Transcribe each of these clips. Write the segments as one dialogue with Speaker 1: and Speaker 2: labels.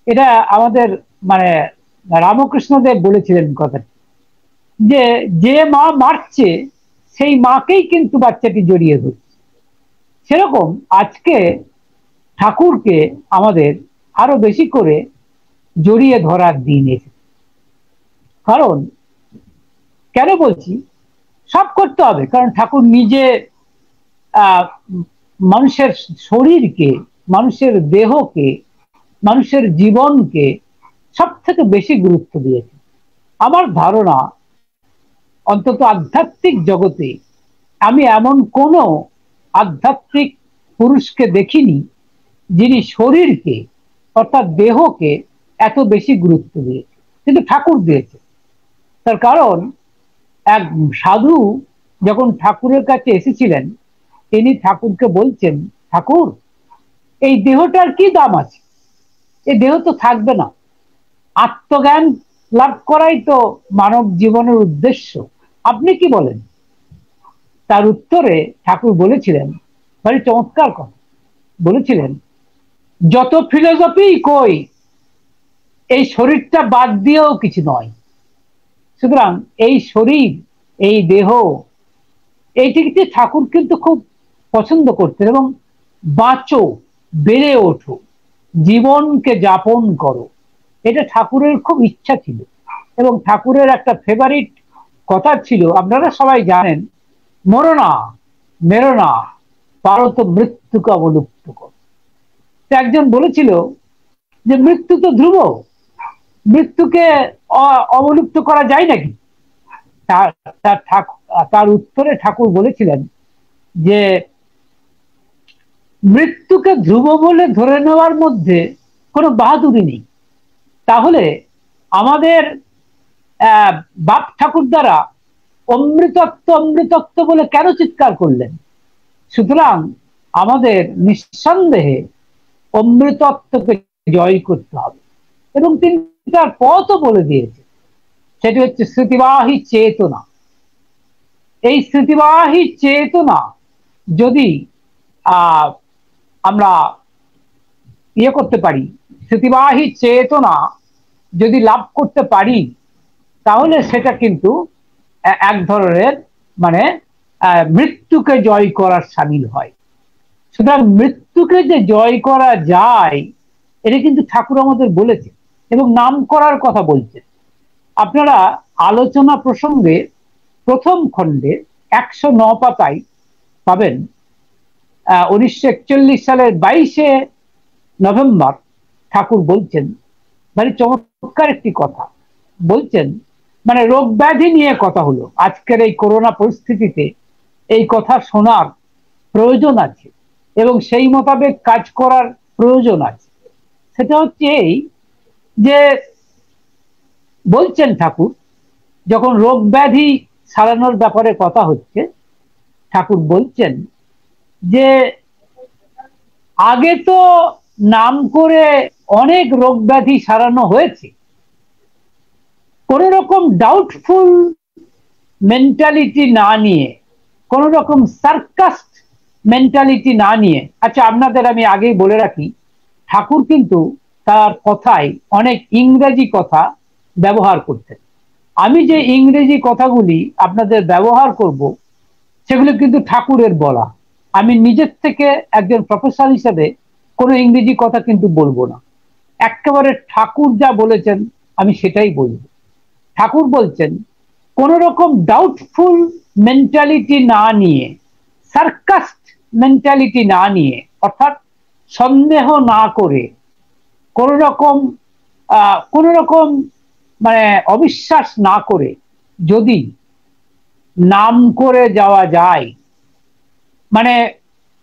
Speaker 1: এটা আমাদের মানে রামকৃষ্ণদেব বলেছিলেন কথা, যে যে মা মারছে সেই মাকেই কিন্তু বাচ্চাটি জড়িয়ে ধরছে। সেরকম আজকে ঠাকুরকে আমাদের আরো বেশি করে জড়িয়ে ধরার দিন এসেছে। কারণ কেন বলছি, সব করতে হবে, কারণ ঠাকুর নিজে আহ মানুষের শরীরকে, মানুষের দেহকে, মানুষের জীবনকে সব থেকে বেশি গুরুত্ব দিয়েছে। আমার ধারণা, অন্তত আধ্যাত্মিক জগতে আমি এমন কোন আধ্যাত্মিক পুরুষকে দেখিনি যিনি শরীরকে, অর্থাৎ দেহকে এত বেশি গুরুত্ব দিয়েছে, কিন্তু ঠাকুর দিয়েছে। তার কারণ এক সাধু যখন ঠাকুরের কাছে এসেছিলেন, তিনি ঠাকুরকে বলছেন, ঠাকুর, এই দেহটার কি দাম আছে? এই দেহ তো থাকবে না, আত্মজ্ঞান লাভ করাই তো মানব জীবনের উদ্দেশ্য, আপনি কি বলেন? তার উত্তরে ঠাকুর বলেছিলেন, ভারী চমৎকার কথা বলেছিলেন, যত ফিলোসফি কই এই শরীরটা বাদ দিয়েও কিছু নয়। সুতরাং এই শরীর, এই দেহ, এইটিকে ঠাকুর কিন্তু খুব পছন্দ করতেন। এবং বাঁচো, বেড়ে ওঠো, জীবনকে যাপন করো, এটা ঠাকুরের খুব ইচ্ছা ছিল। এবং ঠাকুরের একটা ফেভারিট কথা ছিল, আপনারা সবাই জানেন, মরো না, মেরো না, পারো তো মৃত্যুকে অবলুপ্ত কর। একজন বলেছিল যে মৃত্যু তো ধ্রুব, মৃত্যুকে অবলুপ্ত করা যায় নাকি? তার তার উত্তরে ঠাকুর বলেছিলেন যে মৃত্যুকে ধ্রুব বলে ধরে নেওয়ার মধ্যে কোনো বাহাদুরি নেই। তাহলে আমাদের বাপ ঠাকুর দ্বারা অমৃতত্ব অমৃতত্ব বলে কেন চিৎকার করলেন? সুতরাং আমাদের নিঃসন্দেহে অমৃতত্বকে জয় করতে হবে, এবং তিনি তার পথও বলে দিয়েছে, সেটি হচ্ছে স্মৃতিবাহী চেতনা। এই স্মৃতিবাহী চেতনা যদি আমরা ইয়ে করতে পারি, স্মৃতিবাহী চেতনা যদি লাভ করতে পারি, তাহলে সেটা কিন্তু এক ধরনের মানে মৃত্যুকে জয় করার সামিল হয়। সুতরাং মৃত্যুকে যে জয় করা যায়, এটা কিন্তু ঠাকুর আমাদের বলেছে এবং নাম করার কথা বলছে। আপনারা আলোচনা প্রসঙ্গে প্রথম খণ্ডে 109 পাতায় পাবেন, 1941 সালের 22শে নভেম্বর ঠাকুর বলছেন, ভারী চমৎকার একটি কথা বলছেন। মানে রোগ ব্যাধি নিয়ে কথা হলো, আজকের এই করোনা পরিস্থিতিতে এই কথা শোনার প্রয়োজন আছে এবং সেই মোতাবেক কাজ করার প্রয়োজন আছে। সেটা হচ্ছে এই যে, বলছেন ঠাকুর, যখন রোগ ব্যাধি সারানোর ব্যাপারে কথা হচ্ছে, ঠাকুর বলছেন যে আগে তো নাম করে অনেক রোগ ব্যাধি সারানো হয়েছে, কোন রকম ডাউটফুল মেন্টালিটি না নিয়ে, কোন রকম সার্কাস্ট মেন্টালিটি না নিয়ে। আচ্ছা, আপনাদের আমি আগেই বলে রাখি, ঠাকুর কিন্তু তার কথায় অনেক ইংরেজি কথা ব্যবহার করতেন। আমি যে ইংরেজি কথাগুলি আপনাদের ব্যবহার করব, সেগুলো কিন্তু ঠাকুরের বলা। আমি নিজের থেকে একজন প্রফেসর হিসেবে কোনো ইংরেজি কথা কিন্তু বলবো না, একেবারে ঠাকুর যা বলেছেন আমি সেটাই বলবো। ঠাকুর বলছেন, কোন রকম ডাউটফুল মেন্টালিটি না নিয়ে, সার্কাস্ট মেন্টালিটি না নিয়ে, অর্থাৎ সন্দেহ না করে, কোন রকম মানে অবিশ্বাস না করে যদি নাম করে যাওয়া যায়, মানে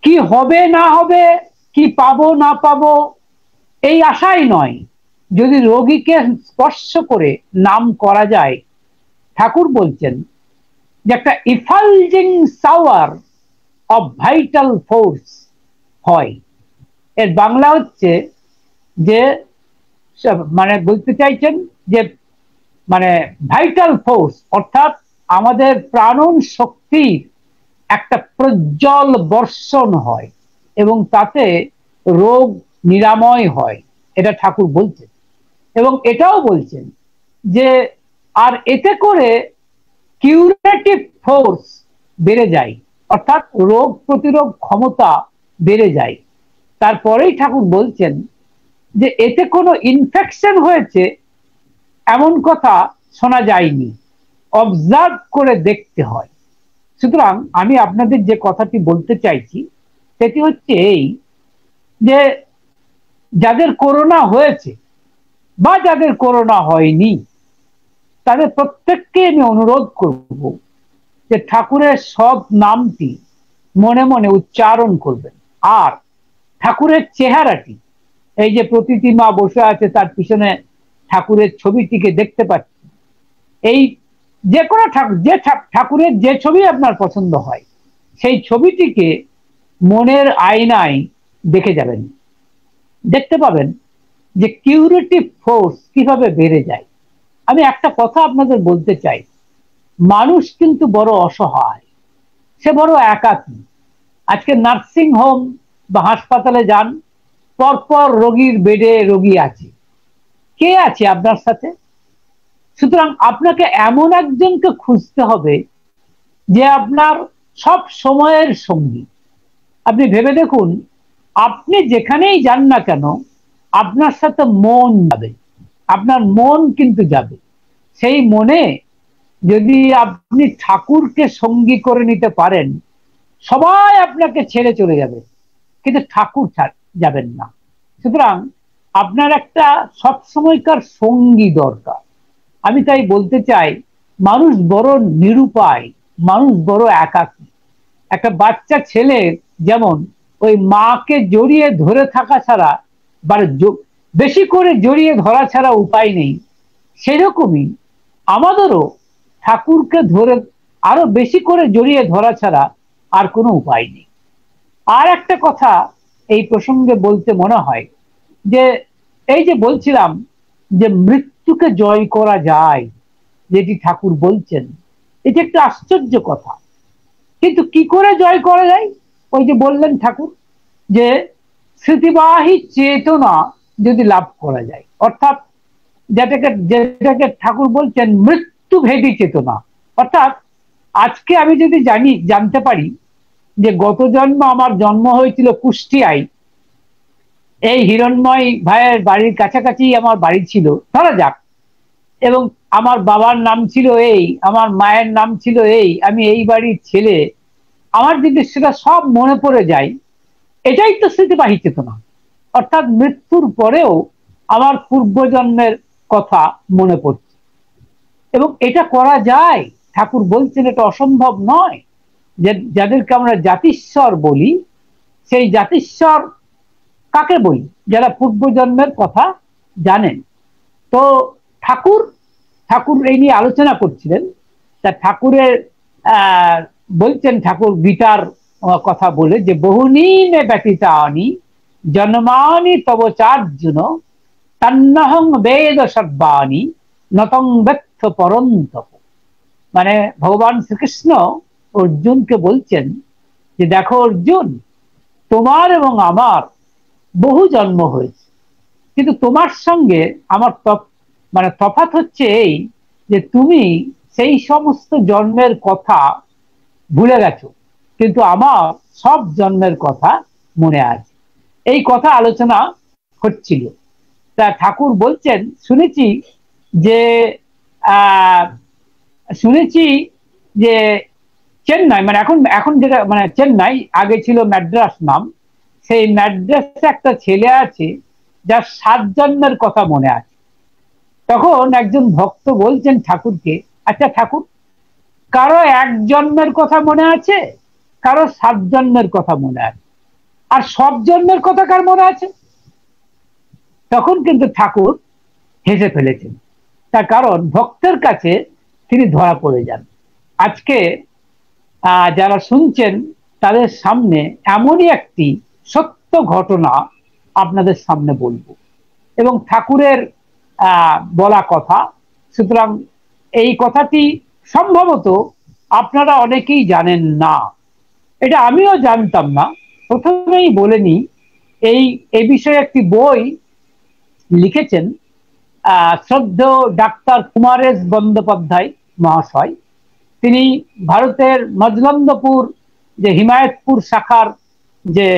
Speaker 1: কি হবে না হবে, কি পাবো না পাবো এই আশাই নয়, যদি রোগীকে স্পর্শ করে নাম করা যায়, ঠাকুর বলছেন যে একটা ইফালজিং শাওয়ার অফ ভাইটাল ফোর্স হয়। এর বাংলা হচ্ছে যে, মানে বলতে চাইছেন যে মানে ভাইটাল ফোর্স, অর্থাৎ আমাদের প্রাণন শক্তির একটা প্রজ্জ্বল বর্ষণ হয় এবং তাতে রোগ নিরাময় হয়, এটা ঠাকুর বলছেন। এবং এটাও বলছেন যে আর এতে করে কিউরেটিভ ফোর্স বেড়ে যায়, অর্থাৎ রোগ প্রতিরোধ ক্ষমতা বেড়ে যায়। তারপরেই ঠাকুর বলছেন যে এতে কোনো ইনফেকশন হয়েছে এমন কথা শোনা যায়নি, অবজার্ভ করে দেখতে হয়। সুতরাং আমি আপনাদের যে কথাটি বলতে চাইছি সেটি হচ্ছে এই, যে যাদের করোনা হয়েছে বা যাদের করোনা হয়নি তাদের প্রত্যেককে আমি অনুরোধ করব যে ঠাকুরের সব নামটি মনে মনে উচ্চারণ করবেন। আর ঠাকুরের চেহারাটি, এই যে প্রতিটি মা বসে আছে তার পিছনে ঠাকুরের ছবিটিকে দেখতে পাচ্ছি, এই যে কোনো ঠাকুর, যে ঠাকুরের যে ছবি আপনার পছন্দ হয় সেই ছবিটিকে মনের আয়নায় দেখে যাবেন, দেখতে পাবেন যে কিউরেটিভ ফোর্স কিভাবে বেড়ে যায়। আমি একটা কথা আপনাদের বলতে চাই, মানুষ কিন্তু বড় অসহায়, সে বড় একাকী। আজকে নার্সিং হোম বা হাসপাতালে যান, পরপর রোগীর বেডে রোগী আছে, কে আছে আপনার সাথে? সুতরাং আপনাকে এমন একজনকে খুঁজতে হবে যে আপনার সব সময়ের সঙ্গী। আপনি ভেবে দেখুন, আপনি যেখানেই যান না কেন আপনার সাথে মন যাবে, আপনার মন কিন্তু যাবে। সেই মনে যদি আপনি ঠাকুরকে সঙ্গী করে নিতে পারেন, সবাই আপনাকে ছেড়ে চলে যাবে কিন্তু ঠাকুর যাবেন না। সুতরাং আপনার একটা সবসময়কার সঙ্গী দরকার। আমি তাই বলতে চাই, মানুষ বড় নিরুপায়, মানুষ বড় একাকী। একটা বাচ্চা ছেলে যেমন ওই মাকে জড়িয়ে ধরে থাকা ছাড়া, বেশি করে জড়িয়ে ধরা ছাড়া উপায় নেই, সেরকমই আমাদেরও ঠাকুরকে ধরে আরো বেশি করে জড়িয়ে ধরা ছাড়া আর কোনো উপায় নেই। আর একটা কথা এই প্রসঙ্গে বলতে মনে হয়, যে এই যে বলছিলাম যে মৃত্যুকে জয় করা যায়, যেটি ঠাকুর বলছেন, এটি একটা আশ্চর্য কথা। কিন্তু কি করে জয় করা যায়? ওই যে বললেন ঠাকুর যে স্মৃতিবাহী চেতনা যদি লাভ করা যায়, অর্থাৎ যেটাকে ঠাকুর বলছেন মৃত্যু ভেদী চেতনা। অর্থাৎ আজকে আমি যদি জানতে পারি যে গত জন্ম আমার জন্ম হয়েছিল কুষ্টিয়ায়, এই হিরণময় ভাইয়ের বাড়ির কাছাকাছি আমার বাড়ি ছিল ধরা যাক, এবং আমার বাবার নাম ছিল এই, আমার মায়ের নাম ছিল এই, আমি এই বাড়ির ছেলে, আমার যদি সেটা সব মনে পড়ে যায়, এটাই তো স্মৃতিবাহী চেতনা। অর্থাৎ মৃত্যুর পরেও আমার পূর্বজন্মের কথা মনে পড়ছে, এবং এটা করা যায়। ঠাকুর বলছেন এটা অসম্ভব নয়। যে যাদেরকে আমরা জাতিস্বর বলি, সেই জাতিস্বর কাকে বলি? যারা পূর্বজন্মের কথা জানেন। তো ঠাকুর ঠাকুর এই নিয়ে আলোচনা করছিলেন। তা ঠাকুরের বলছেন, ঠাকুর গীতার কথা বলে যে বহুনীনে ব্যতীতানি জন্মানি তব চার্জুন তন্নহং বেদ সর্বাণি নতং ব্যর্থ পরন্তপ। মানে ভগবান শ্রীকৃষ্ণ অর্জুনকে বলছেন যে দেখো অর্জুন, তোমার এবং আমার বহু জন্ম হয়েছে, কিন্তু তোমার সঙ্গে আমার তফাৎ হচ্ছে এই যে তুমি সেই সমস্ত জন্মের কথা ভুলে গেছো, কিন্তু আমার সব জন্মের কথা মনে আছে। এই কথা আলোচনা হচ্ছিল। তা ঠাকুর বলছেন, শুনেছি যে শুনেছি যে চেন্নাই, মানে এখন এখন যেটা মানে চেন্নাই, আগে ছিল ম্যাড্রাস নাম, সেই ম্যাড্রাসে একটা ছেলে আছে যার 7 জন্মের কথা মনে আছে। তখন একজন ভক্ত বলছেন ঠাকুরকে, আচ্ছা ঠাকুর, কারো 1 জন্মের কথা মনে আছে, কারো 7 জন্মের কথা মনে আছে, আর সব জন্মের কথা কার মনে আছে? তখন কিন্তু ঠাকুর হেসে ফেলেছেন। তার কারণ ভক্তের কাছে তিনি ধরা পড়ে যান। আজকে যারা শুনছেন তাদের সামনে এমনই একটি সত্য ঘটনা আপনাদের সামনে বলবো, এবং ঠাকুরের বলা কথা। সুতরাং এই কথাটি সম্ভবত আপনারা অনেকেই জানেন না, এটা আমিও জানতাম না। প্রথমেই বলে নি, এই বিষয়ে একটি বই লিখেছেন শ্রদ্ধেয় ডাক্তার কুমারেশ বন্দ্যোপাধ্যায় মহাশয়, তিনি ভারতের মজলন্দপুর যে হিমায়তপুর শাখার যে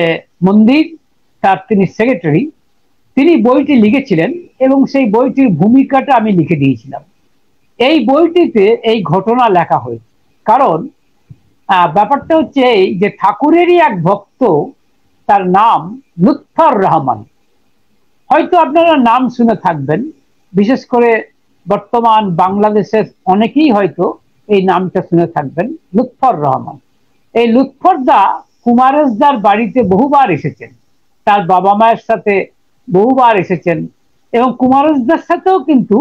Speaker 1: মন্দির, তার তিনি সেক্রেটারি। তিনি বইটি লিখেছিলেন এবং সেই বইটির ভূমিকাটা আমি লিখে দিয়েছিলাম। এই বইটিতে এই ঘটনা লেখা হয়েছে, কারণ ব্যাপারটা হচ্ছে এই যে ঠাকুরেরই এক ভক্ত, তার নাম লুৎফর রহমান। হয়তো আপনারা নাম শুনে থাকবেন, বিশেষ করে বর্তমান বাংলাদেশের অনেকেই হয়তো এই নামটা শুনে থাকবেন, লুৎফর রহমান। এই লুৎফর দা কুমারেশদার বাড়িতে বহুবার এসেছেন, তার বাবা মায়ের সাথে বহুবার এসেছেন, এবং কুমারেশদার সাথেও কিন্তু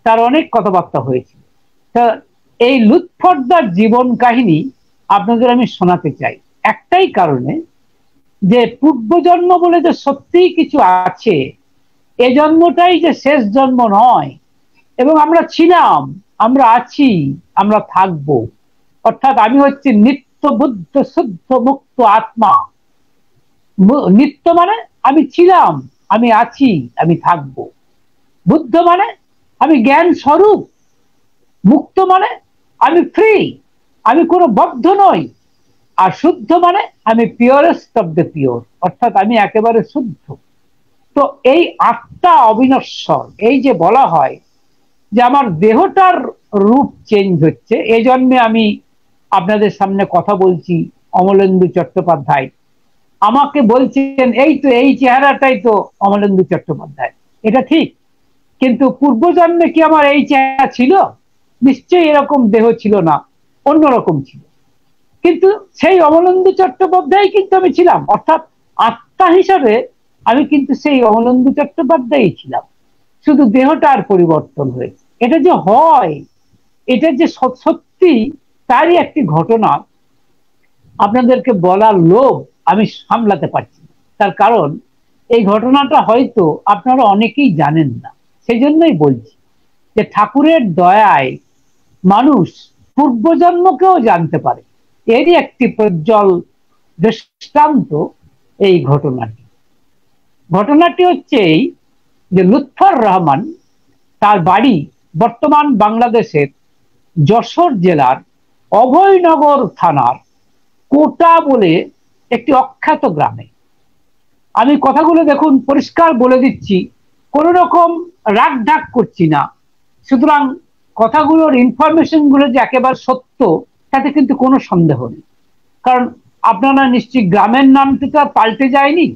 Speaker 1: তার অনেক কথাবার্তা হয়েছিল। তা এই লুৎফরদার জীবন কাহিনী আপনাদের আমি শোনাতে চাই একটাই কারণে, যে পূর্বজন্ম বলে যে সত্যিই কিছু আছে, এ জন্মটাই যে শেষ জন্ম নয়, এবং আমরা ছিলাম, আমরা আছি, আমরা থাকব। অর্থাৎ আমি হচ্ছি নিত্য বুদ্ধ শুদ্ধ মুক্ত আত্মা। নিত্য মানে আমি ছিলাম, আমি আছি, আমি থাকব। বুদ্ধ মানে আমি জ্ঞান স্বরূপ। মুক্ত মানে আমি ফ্রি, আমি কোনো বদ্ধ নই। আর শুদ্ধ মানে আমি পিওরেস্ট অফ দ্য পিওর, অর্থাৎ আমি একেবারে শুদ্ধ। তো এই আত্মা অবিনশ্বর, এই যে বলা হয় যে আমার দেহটার রূপ চেঞ্জ হচ্ছে, এই জন্যে আমি আপনাদের সামনে কথা বলছি। অমলেন্দু চট্টোপাধ্যায় আমাকে বলছেন, এই তো এই চেহারাটাই তো অমলেন্দু চট্টোপাধ্যায়, এটা ঠিক। কিন্তু পূর্বজন্মে কি আমার এই চেহারা ছিল? নিশ্চয়ই এরকম দেহ ছিল না, অন্যরকম ছিল। কিন্তু সেই অমলেন্দু চট্টোপাধ্যায় কিন্তু আমি ছিলাম, অর্থাৎ আত্মা হিসাবে আমি কিন্তু সেই অমলেন্দু চট্টোপাধ্যায়ই ছিলাম, শুধু দেহটার পরিবর্তন হয়েছে। এটা যে হয়, এটা যে সত্যি, তারই একটি ঘটনা আপনাদেরকে বলার লোভ আমি সামলাতে পারছি না। তার কারণ এই ঘটনাটা হয়তো আপনারা অনেকেই জানেন না, সেই জন্যই বলছি যে ঠাকুরের দয়ায় মানুষ পূর্বজন্মকেও জানতে পারে। এরই একটি প্রজ্জ্বল দৃষ্টান্ত এই ঘটনাটি। ঘটনাটি হচ্ছে এই যে লুৎফর রহমান, তার বাড়ি বর্তমান বাংলাদেশের যশোর জেলার অভয়নগর থানার কোটা বলে একটি অখ্যাত গ্রামে। আমি কথাগুলো দেখুন পরিষ্কার বলে দিচ্ছি, কোন রকম রাগ ঢাক করছি না। সুতরাং কথাগুলোর ইনফরমেশন গুলো যে একেবারে সত্য, তাতে কিন্তু কোনো সন্দেহ নেই। কারণ আপনারা নিশ্চয়ই, গ্রামের নামটি তো পাল্টে যায়নি,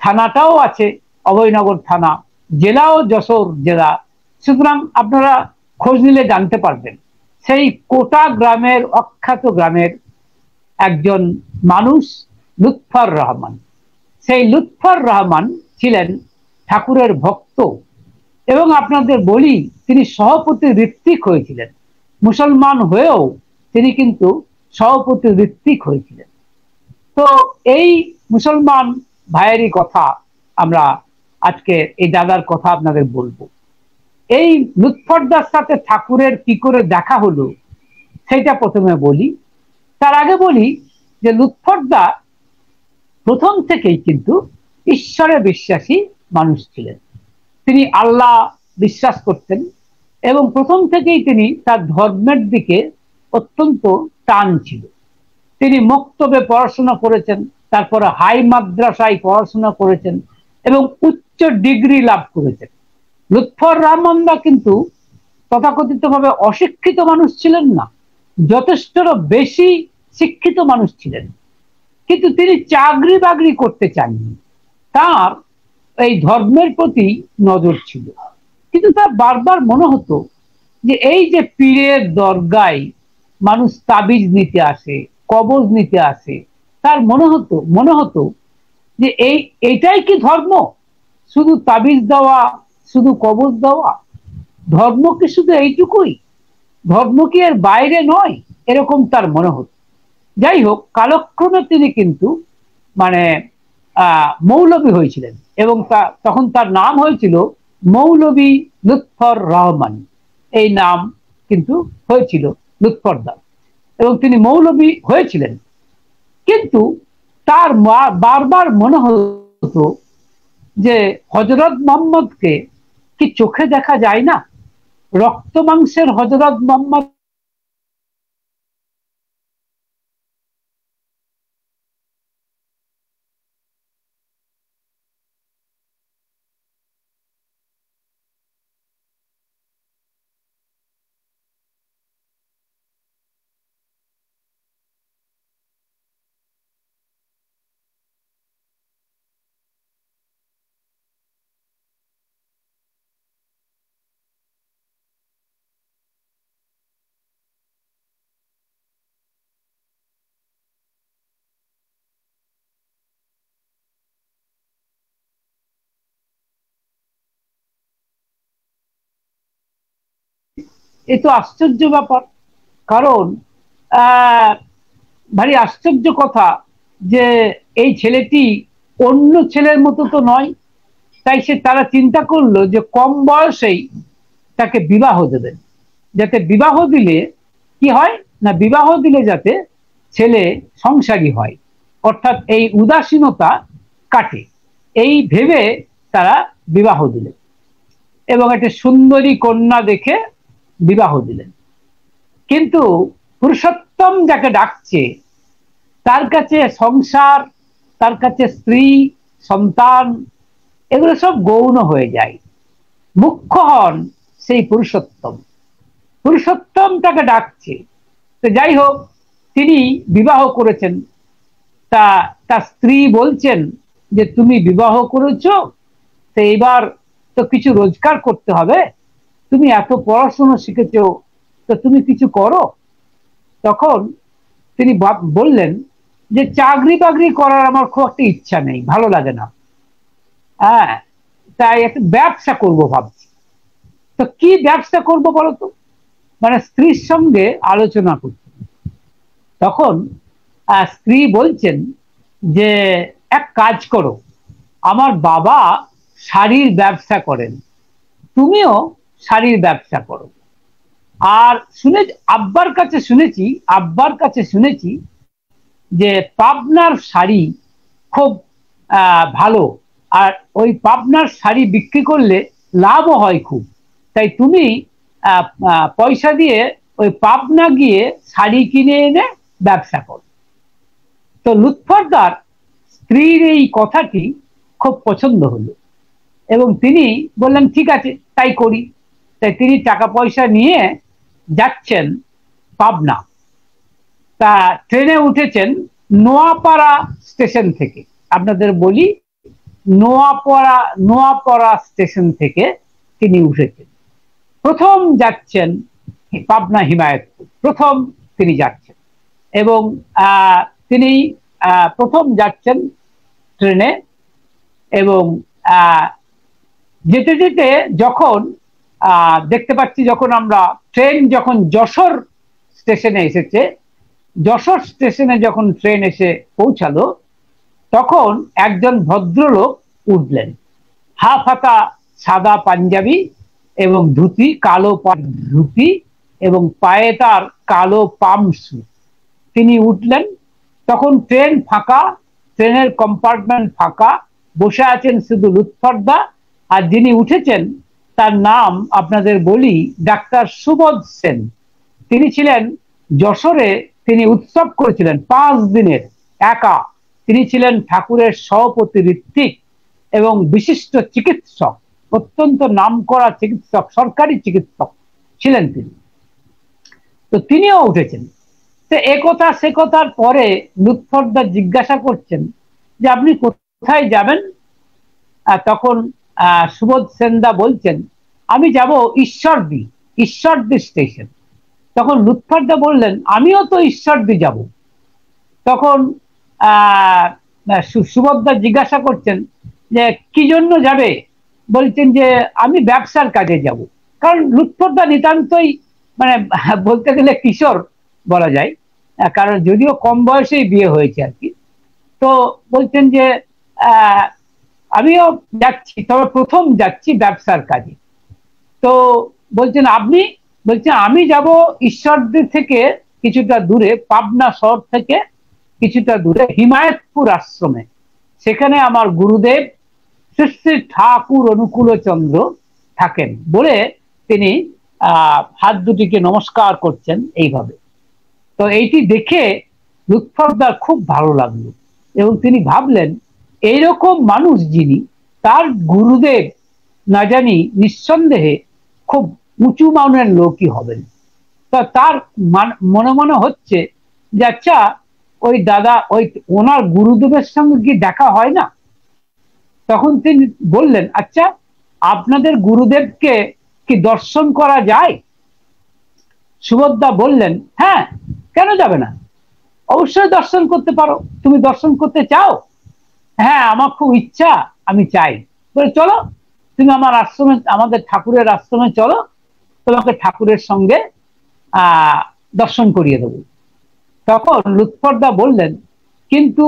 Speaker 1: থানাটাও আছে অভয়নগর থানা, জেলাও যশোর জেলা। সুতরাং আপনারা খোঁজ নিলে জানতে পারবেন সেই কোটা গ্রামের, অখ্যাত গ্রামের একজন মানুষ লুৎফর রহমান। সেই লুৎফর রহমান ছিলেন ঠাকুরের ভক্ত, এবং আপনাদের বলি তিনি সভাপতি ঋত্বিক হয়েছিলেন। মুসলমান হয়েও তিনি কিন্তু সভাপতি ঋত্বিক হয়েছিলেন। তো এই মুসলমান ভাইয়েরই কথা আমরা আজকে, এই দাদার কথা আপনাদের বলবো। এই লুৎফরদার সাথে ঠাকুরের কি করে দেখা হলো সেটা প্রথমে বলি। তার আগে বলি যে লুৎফরদা প্রথম থেকেই কিন্তু ঈশ্বরে বিশ্বাসী মানুষ ছিলেন। তিনি আল্লাহ বিশ্বাস করতেন, এবং প্রথম থেকেই তিনি তার ধর্মের দিকে অত্যন্ত টান ছিল। তিনি মক্তবে পড়াশোনা করেছেন, তারপরে হাই মাদ্রাসায় পড়াশোনা করেছেন এবং উচ্চ ডিগ্রি লাভ করেছেন। লুৎফর রহমানরা কিন্তু তথাকথিতভাবে অশিক্ষিত মানুষ ছিলেন না, যথেষ্ট বেশি শিক্ষিত মানুষ ছিলেন। কিন্তু তিনি চাকরি বাকরি করতে চাননি, তার এই ধর্মের প্রতি নজর ছিল। কিন্তু তার বারবার মনে হতো যে এই যে পীরের দরগায় মানুষ তাবিজ নিতে আসে, কবজ নিতে আসে, তার মনে হতো যে এইটাই কি ধর্ম? শুধু তাবিজ দেওয়া, শুধু কবজ দেওয়া? ধর্ম কি শুধু এইটুকুই? ধর্ম কি এর বাইরে নয়? এরকম তার মনে হতো। যাই হোক, কালক্রমে তিনি কিন্তু মানে মৌলবী হয়েছিলেন, এবং তখন তার নাম হয়েছিল মৌলবী লুৎফর রহমান। এই নাম কিন্তু হয়েছিল লুৎফরদা, এবং তিনি মৌলবী হয়েছিলেন। কিন্তু তার বারবার মনে হতো যে হযরত মুহাম্মদকে কি চোখে দেখা যায় না? রক্ত মাংসের হযরত মুহাম্মদ এ তো আশ্চর্য ব্যাপার। কারণ আহ ভারী আশ্চর্য কথা যে এই ছেলেটি অন্য ছেলের মতো তো নয়। তাই তারা চিন্তা করলো যে কম বয়সেই তাকে বিবাহ দেবেন, যাতে বিবাহ দিলে কি হয় না, বিবাহ দিলে যাতে ছেলে সংসারী হয়, অর্থাৎ এই উদাসীনতা কাটে, এই ভেবে তারা বিবাহ দিলেন এবং একটা সুন্দরী কন্যা দেখে বিবাহ দিলেন। কিন্তু পুরুষোত্তম যাকে ডাকছে তার কাছে সংসার, তার কাছে স্ত্রী, সন্তান এগুলো সব গৌণ হয়ে যায়। মুখ্য হন সেই পুরুষোত্তম। পুরুষোত্তম তাকে ডাকছে। তো যাই হোক, তিনি বিবাহ করেছেন। তার স্ত্রী বলছেন যে তুমি বিবাহ করেছো, তো এবার তো কিছু রোজগার করতে হবে, তুমি এত পড়াশোনা শিখেছো, তো তুমি কিছু করো। তখন তিনি বললেন যে চাকরি বাকরি করার আমার খুব একটা ইচ্ছা নেই, ভালো লাগে না, হ্যাঁ, তাই একটা ব্যবসা করব ভাবছি। তো কি ব্যবসা করব বলতো, মানে স্ত্রীর সঙ্গে আলোচনা করতে। তখন স্ত্রী বলছেন যে এক কাজ করো, আমার বাবা শাড়ির ব্যবসা করেন, তুমিও শাড়ির ব্যবসা করো। আর আব্বার কাছে শুনেছি যে পাবনার শাড়ি খুব ভালো, আর ওই পাবনার শাড়ি বিক্রি করলে লাভও হয় খুব। তাই তুমি পয়সা দিয়ে ওই পাবনা গিয়ে শাড়ি কিনে এনে ব্যবসা করো। তো লুৎফরদার স্ত্রীর এই কথাটি খুব পছন্দ হলো এবং তিনি বললেন ঠিক আছে তাই করি। তাই তিনি টাকা পয়সা নিয়ে যাচ্ছেন পাবনা। তা ট্রেনে উঠেছেন নোয়াপাড়া স্টেশন থেকে। আপনাদের বলি, নোয়াপাড়া স্টেশন থেকে তিনি উঠেছেন। প্রথম যাচ্ছেন পাবনা হিমায়তপুর, প্রথম তিনি যাচ্ছেন এবং তিনি প্রথম যাচ্ছেন ট্রেনে। এবং যেতে যেতে যখন দেখতে পাচ্ছি, যখন আমরা ট্রেন যখন যশোর স্টেশনে এসেছে, যশোর স্টেশনে যখন ট্রেন এসে পৌঁছালো, তখন একজন ভদ্রলোক উঠলেন, হাফ হাতা সাদা পাঞ্জাবি এবং ধুতি, কালো ধুতি এবং পায়ে তার কালো পাম শু। তিনি উঠলেন, তখন ট্রেন ফাঁকা, ট্রেনের কম্পার্টমেন্ট ফাঁকা, বসে আছেন শুধু লুৎফরদা। আর যিনি উঠেছেন তার নাম আপনাদের বলি, ডাক্তার সুবোধ সেন। তিনি ছিলেন যশোরে, তিনি উৎসব করেছিলেন 5 দিনের একা। তিনি ছিলেন ঠাকুরের সহপতি ঋত্বিক এবং বিশিষ্ট চিকিৎসক, অত্যন্ত নামকরা চিকিৎসক, সরকারি চিকিৎসক ছিলেন তিনি। তো তিনিও উঠেছেন। তো একথা সে কথার পরে লুৎফরদা জিজ্ঞাসা করছেন যে আপনি কোথায় যাবেন? তখন সুবোধ সেনদা বলছেন আমি যাব ঈশ্বরদী স্টেশন। তখন লুৎফরদা বললেন আমিও তো ঈশ্বরদী যাব। তখন সুবোধদা জিজ্ঞাসা করছেন যে কি জন্য যাবে? বলছেন যে আমি ব্যবসার কাজে যাব। কারণ লুৎফরদা নিতান্তই মানে বলতে গেলে কিশোর বলা যায়, কারণ যদিও কম বয়সেই বিয়ে হয়েছে আর কি। তো বলছেন যে আমিও যাচ্ছি, তবে প্রথম যাচ্ছি ব্যবসার কাজে। তো বলছেন আপনি? বলছেন আমি যাব ঈশ্বরদী থেকে কিছুটা দূরে, পাবনা শহর থেকে কিছুটা দূরে হিমায়তপুর আশ্রমে। সেখানে আমার গুরুদেব শ্রী শ্রী ঠাকুর অনুকূল চন্দ্র থাকেন বলে তিনি হাত দুটিকে নমস্কার করছেন এইভাবে। তো এইটি দেখে লুৎফরদার খুব ভালো লাগলো এবং তিনি ভাবলেন এইরকম মানুষ যিনি, তার গুরুদেব না জানি নিঃসন্দেহে খুব উঁচু মানের লোকই হবেন। তা তার মনে মনে হচ্ছে যে আচ্ছা ওই দাদা ওই ওনার গুরুদেবের সঙ্গে কি দেখা হয় না। তখন তিনি বললেন আচ্ছা আপনাদের গুরুদেবকে কি দর্শন করা যায়? সুভদ্রা বললেন হ্যাঁ, কেন যাবে না, অবশ্যই দর্শন করতে পারো। তুমি দর্শন করতে চাও? হ্যাঁ, আমার খুব ইচ্ছা, আমি চাই। বলে চলো, তুমি আমার আশ্রমে, আমাদের ঠাকুরের আশ্রমে চলো, তোমাকে ঠাকুরের সঙ্গে আহ দর্শন করিয়ে দেবো। তখন লুৎফরদা বললেন কিন্তু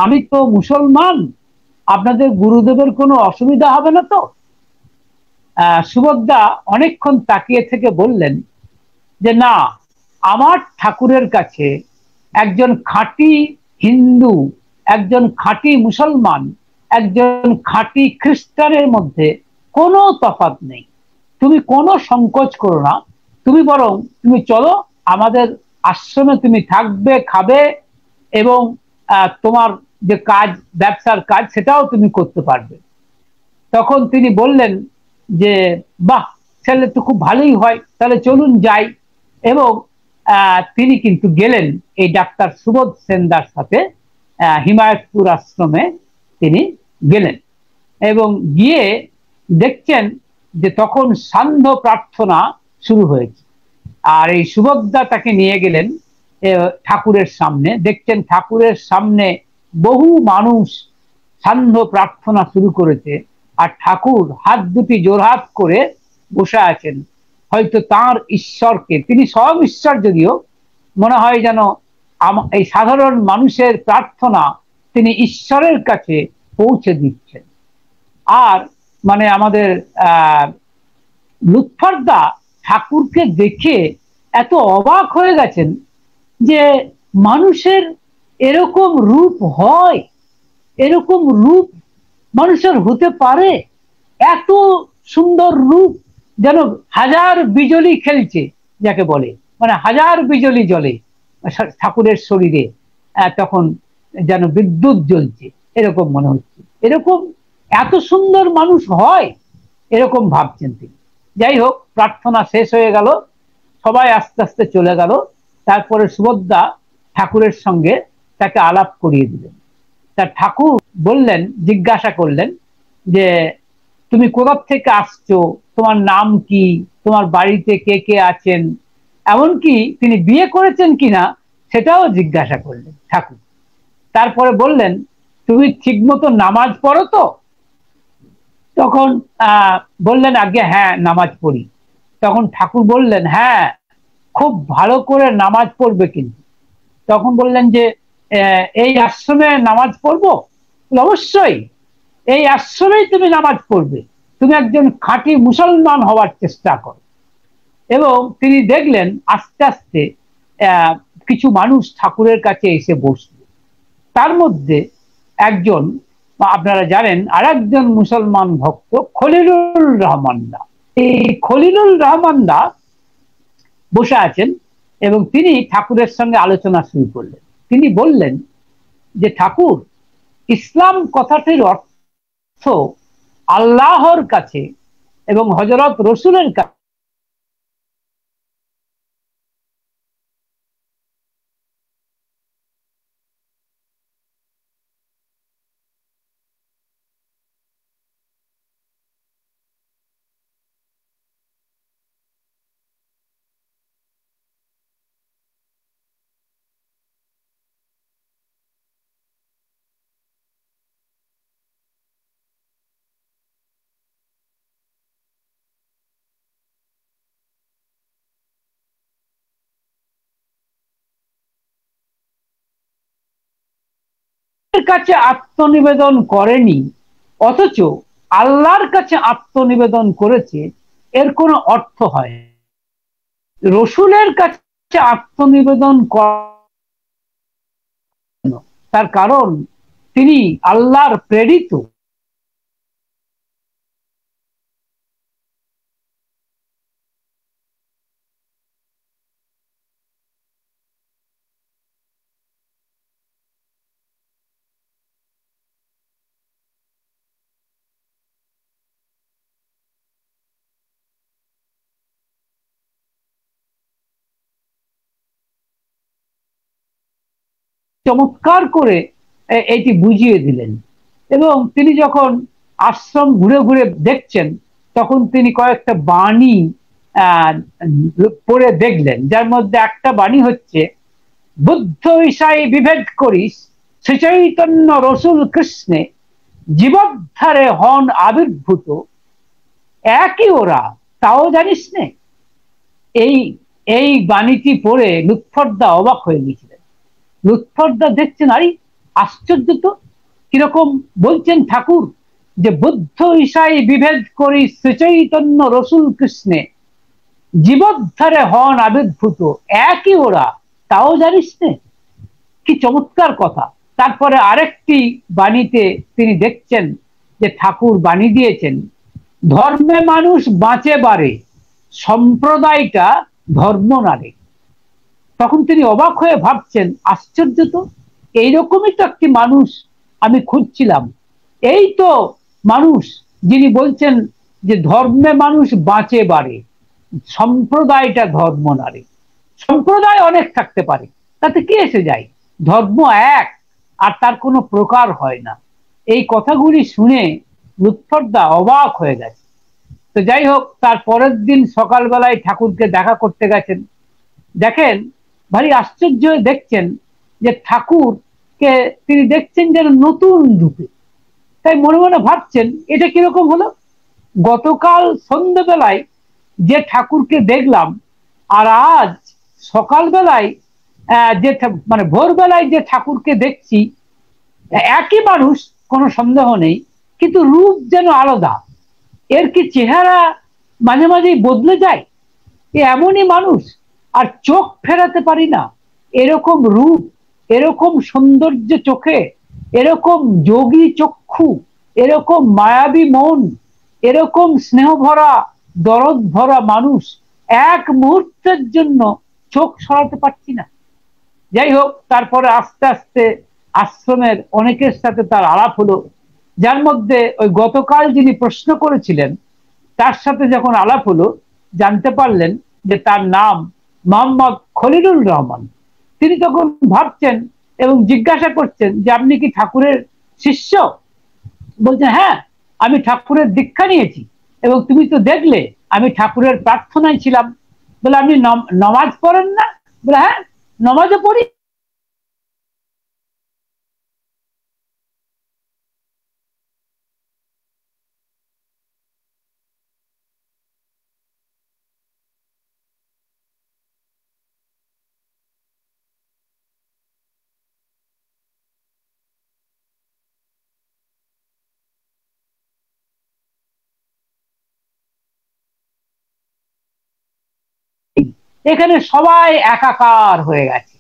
Speaker 1: আমি তো মুসলমান, আপনাদের গুরুদেবের কোনো অসুবিধা হবে না তো? সুভদ্রা অনেকক্ষণ তাকিয়ে থেকে বললেন যে না, আমার ঠাকুরের কাছে একজন খাঁটি হিন্দু, একজন খাঁটি মুসলমান, একজন খাঁটি খ্রিস্টানের মধ্যে কোনো তফাৎ নেই। তুমি কোনো সংকোচ করো না, তুমি বরং তুমি চলো আমাদের আশ্রমে, তুমি থাকবে, খাবে এবং তোমার যে কাজ, ব্যবসার কাজ, সেটাও তুমি করতে পারবে। তখন তিনি বললেন যে বাহ, ছেলে তো খুব ভালোই হয়, তাহলে চলুন যাই। এবং তিনি কিন্তু গেলেন এই ডাক্তার সুবোধ সেনদার সাথে হিমায়তপুর আশ্রমে তিনি গেলেন এবং গিয়ে দেখছেন যে তখন সান্ধ্য প্রার্থনা শুরু হয়েছে। আর এই সুভদ্রা তাকে নিয়ে গেলেন ঠাকুরের সামনে। দেখছেন ঠাকুরের সামনে বহু মানুষ সান্ধ্য প্রার্থনা শুরু করেছে, আর ঠাকুর হাত দুটি জোড়হাত করে বসে আছেন। হয়তো তার ঈশ্বরকে, তিনি স্বয়ং ঈশ্বর যদিও, মনে হয় যেন এই সাধারণ মানুষের প্রার্থনা তিনি ঈশ্বরের কাছে পৌঁছে দিচ্ছেন। আর মানে আমাদের লুৎফরদা ঠাকুরকে দেখে এত অবাক হয়ে গেছেন যে মানুষের এরকম রূপ হয়, এরকম রূপ মানুষের হতে পারে, এত সুন্দর রূপ, যেন হাজার বিজলি খেলছে যাকে বলে, মানে হাজার বিজলি জ্বলে ঠাকুরের শরীরে, তখন যেন বিদ্যুৎ জ্বলছে এরকম মনে হচ্ছে। এরকম এত সুন্দর মানুষ হয়, এরকম ভাবছেন তিনি। যাই হোক, প্রার্থনা শেষ হয়ে গেল, সবাই আস্তে আস্তে চলে গেল। তারপরে সুভদ্রা ঠাকুরের সঙ্গে তাকে আলাপ করিয়ে দিলেন। তা ঠাকুর বললেন, জিজ্ঞাসা করলেন যে তুমি কোথা থেকে আসছো, তোমার নাম কি, তোমার বাড়িতে কে কে আছেন, এমনকি তিনি বিয়ে করেছেন কিনা সেটাও জিজ্ঞাসা করলেন ঠাকুর। তারপরে বললেন তুমি ঠিক মতো নামাজ পড়ো তো? তখন বললেন আজ্ঞে হ্যাঁ, নামাজ পড়ি। তখন ঠাকুর বললেন হ্যাঁ, খুব ভালো করে নামাজ পড়বে কিন্তু। তখন বললেন যে এই আশ্রমে নামাজ পড়বো? অবশ্যই, এই আশ্রমেই তুমি নামাজ পড়বে, তুমি একজন খাঁটি মুসলমান হওয়ার চেষ্টা করো। এবং তিনি দেখলেন আস্তে আস্তে কিছু মানুষ ঠাকুরের কাছে এসে বসল। তার মধ্যে একজন, আপনারা জানেন, আর একজন মুসলমান ভক্ত খলিলুর রহমান দা। এই খলিলুর রহমান দা বসে আছেন এবং তিনি ঠাকুরের সঙ্গে আলোচনা শুরু করলেন। তিনি বললেন যে ঠাকুর, ইসলাম কথাটির অর্থ আল্লাহর কাছে এবং হযরত রসুলের কাছে কাছে আত্মনিবেদন করেনি, অথচ আল্লাহর কাছে আত্মনিবেদন করেছে, এর কোনো অর্থ হয়। রসুলের কাছে আত্মনিবেদন তার কারণ তিনি আল্লাহর প্রেরিত। চমৎকার করে এটি বুঝিয়ে দিলেন। এবং তিনি যখন আশ্রম ঘুরে ঘুরে দেখছেন, তখন তিনি কয়েকটা বাণী আহ পড়ে দেখলেন, যার মধ্যে একটা বাণী হচ্ছে, বুদ্ধ ঈশাই বিভেদ করিস, শ্রীচৈতন্য রসুল কৃষ্ণে জীবদ্ধারে হন আবির্ভূত, একই ওরা তাও জানিস নে। এই এই বাণীটি পড়ে লুৎফরদা অবাক হয়ে গিয়েছিলেন। লুৎফরদা দেখছেন, আরে আশ্চর্য তো, কিরকম বলছেন ঠাকুর, যে বুদ্ধ ঈশাই বিভেদ করি শ্রীচৈতন্য রসুল কৃষ্ণে জীবদ্ধারে হন আবির্ভূত, একই ওরা তাও জানিস নে। কি চমৎকার কথা। তারপরে আরেকটি বাণীতে তিনি দেখছেন যে ঠাকুর বাণী দিয়েছেন, ধর্মে মানুষ বাঁচে বারে, সম্প্রদায়টা ধর্ম নারে। তখন তিনি অবাক হয়ে ভাবছেন, আশ্চর্য তো, এইরকমই তো একটি মানুষ আমি খুঁজছিলাম। এই তো মানুষ যিনি বলছেন যে ধর্মে মানুষ বাঁচে বারে, সম্প্রদায়টা ধর্ম নারে। সম্প্রদায় অনেক থাকতে পারে, তাতে কি এসে যায়, ধর্ম এক, আর তার কোনো প্রকার হয় না। এই কথাগুলি শুনে লুৎফরদা অবাক হয়ে গেছে। তো যাই হোক, তার পরের দিন সকালবেলায় ঠাকুরকে দেখা করতে গেছেন। দেখেন, ভারী আশ্চর্য হয়ে দেখছেন যে ঠাকুরকে তিনি দেখছেন যেন নতুন রূপে। তাই মনে মনে ভাবছেন, এটা কিরকম হলো, গতকাল সন্ধ্যেবেলায় যে ঠাকুরকে দেখলাম, আর আজ সকালবেলায় যে মানে ভোরবেলায় যে ঠাকুরকে দেখছি, একই মানুষ, কোনো সন্দেহ নেই, কিন্তু রূপ যেন আলাদা। এর কি চেহারা মাঝে মাঝেই বদলে যায়? এমনই মানুষ, আর চোখ ফেরাতে পারি না, এরকম রূপ, এরকম সৌন্দর্য চোখে, এরকম যোগী চক্ষু, এরকম মায়াবী মন, এরকম স্নেহ ভরা দরদ ভরা মানুষ, এক মুহূর্তের জন্য চোখ সরাতে পারছি না। যাই হোক, তারপরে আস্তে আস্তে আশ্রমের অনেকের সাথে তার আলাপ হলো, যার মধ্যে ওই গতকাল যিনি প্রশ্ন করেছিলেন তার সাথে যখন আলাপ হলো, জানতে পারলেন যে তার নাম মোহাম্মদ খলিলুর রহমান। তিনি তখন ভাবছেন এবং জিজ্ঞাসা করছেন যে আপনি কি ঠাকুরের শিষ্য? বলছেন, হ্যাঁ, আমি ঠাকুরের দীক্ষা নিয়েছি, এবং তুমি তো দেখলে আমি ঠাকুরের প্রার্থনায় ছিলাম। বলে, আপনি নমাজ পড়েন না? বলে, হ্যাঁ, নমাজও পড়ি। এখানে সবাই একাকার হয়ে গেছে,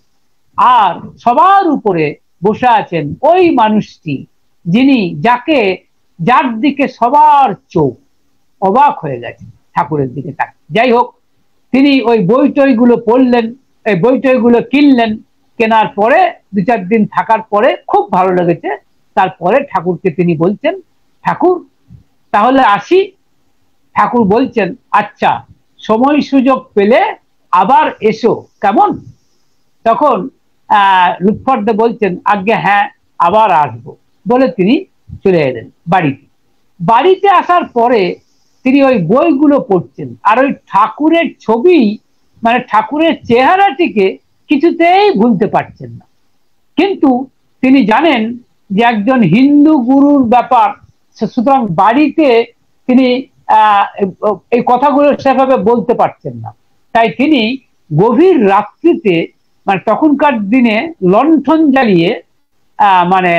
Speaker 1: আর সবার উপরে বসে আছেন ওই মানুষটি, যিনি যার দিকে সবার চোখ। অবাক হয়ে গেছে ঠাকুরের দিকে তাকে। যাই হোক, তিনি ওই বই টইগুলো পড়লেন, এই বই টইগুলো কিনলেন। কেনার পরে 2-4 দিন থাকার পরে খুব ভালো লেগেছে। তারপরে ঠাকুরকে তিনি বলছেন, ঠাকুর তাহলে আসি। ঠাকুর বলছেন, আচ্ছা, সময় সুযোগ পেলে আবার এসো, কেমন? তখন লুৎফরদা বলছেন, আজ্ঞে হ্যাঁ, আবার আসবো, বলে তিনি চলে এলেন বাড়িতে। বাড়িতে আসার পরে তিনি ওই বইগুলো পড়ছেন, আর ওই ঠাকুরের ছবি, মানে ঠাকুরের চেহারাটিকে কিছুতেই ভুলতে পারছেন না। কিন্তু তিনি জানেন যে একজন হিন্দু গুরুর ব্যাপার, সুতরাং বাড়িতে তিনি এই কথাগুলো সেভাবে বলতে পারছেন না। তাই তিনি গভীর রাত্রিতে, মানে তখনকার দিনে লণ্ঠন জ্বালিয়ে, মানে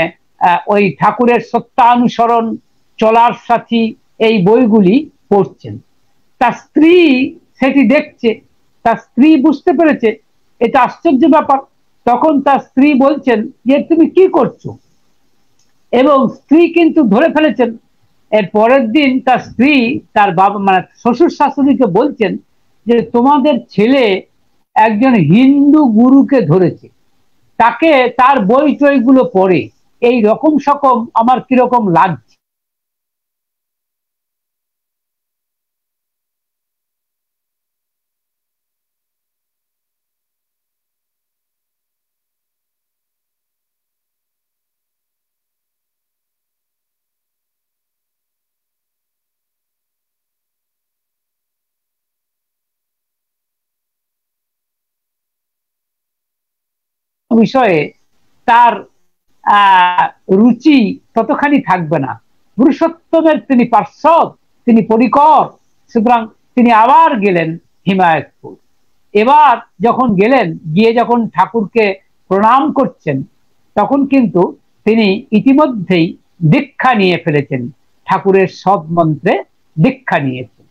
Speaker 1: ওই ঠাকুরের সত্যানুসরণ, চলার সাথী, এই বইগুলি পড়ছেন। তার স্ত্রী সেটি দেখছে, তার স্ত্রী বুঝতে পেরেছে, এটা আশ্চর্য ব্যাপার। তখন তার স্ত্রী বলছেন যে তুমি কি করছো, এবং স্ত্রী কিন্তু ধরে ফেলেছেন। এর পরের দিন তার স্ত্রী তার বাবা, মানে শ্বশুর শাশুড়িকে বলছেন যে তোমাদের ছেলে একজন হিন্দু গুরুকে ধরেছে, তাকে তার বই টইগুলো পড়ে এই রকম সকম আমার কিরকম লাগছে। বিষয়ে তার রুচি ততখানি থাকবে না। পুরুষোত্তমের তিনি পার্শ্বদ, তিনি পরিকর। সুতরাং তিনি আবার গেলেন হিমায়তপুর। এবার যখন গেলেন, গিয়ে যখন ঠাকুরকে প্রণাম করছেন, তখন কিন্তু তিনি ইতিমধ্যেই দীক্ষা নিয়ে ফেলেছেন, ঠাকুরের সৎ মন্ত্রে দীক্ষা নিয়েছেন।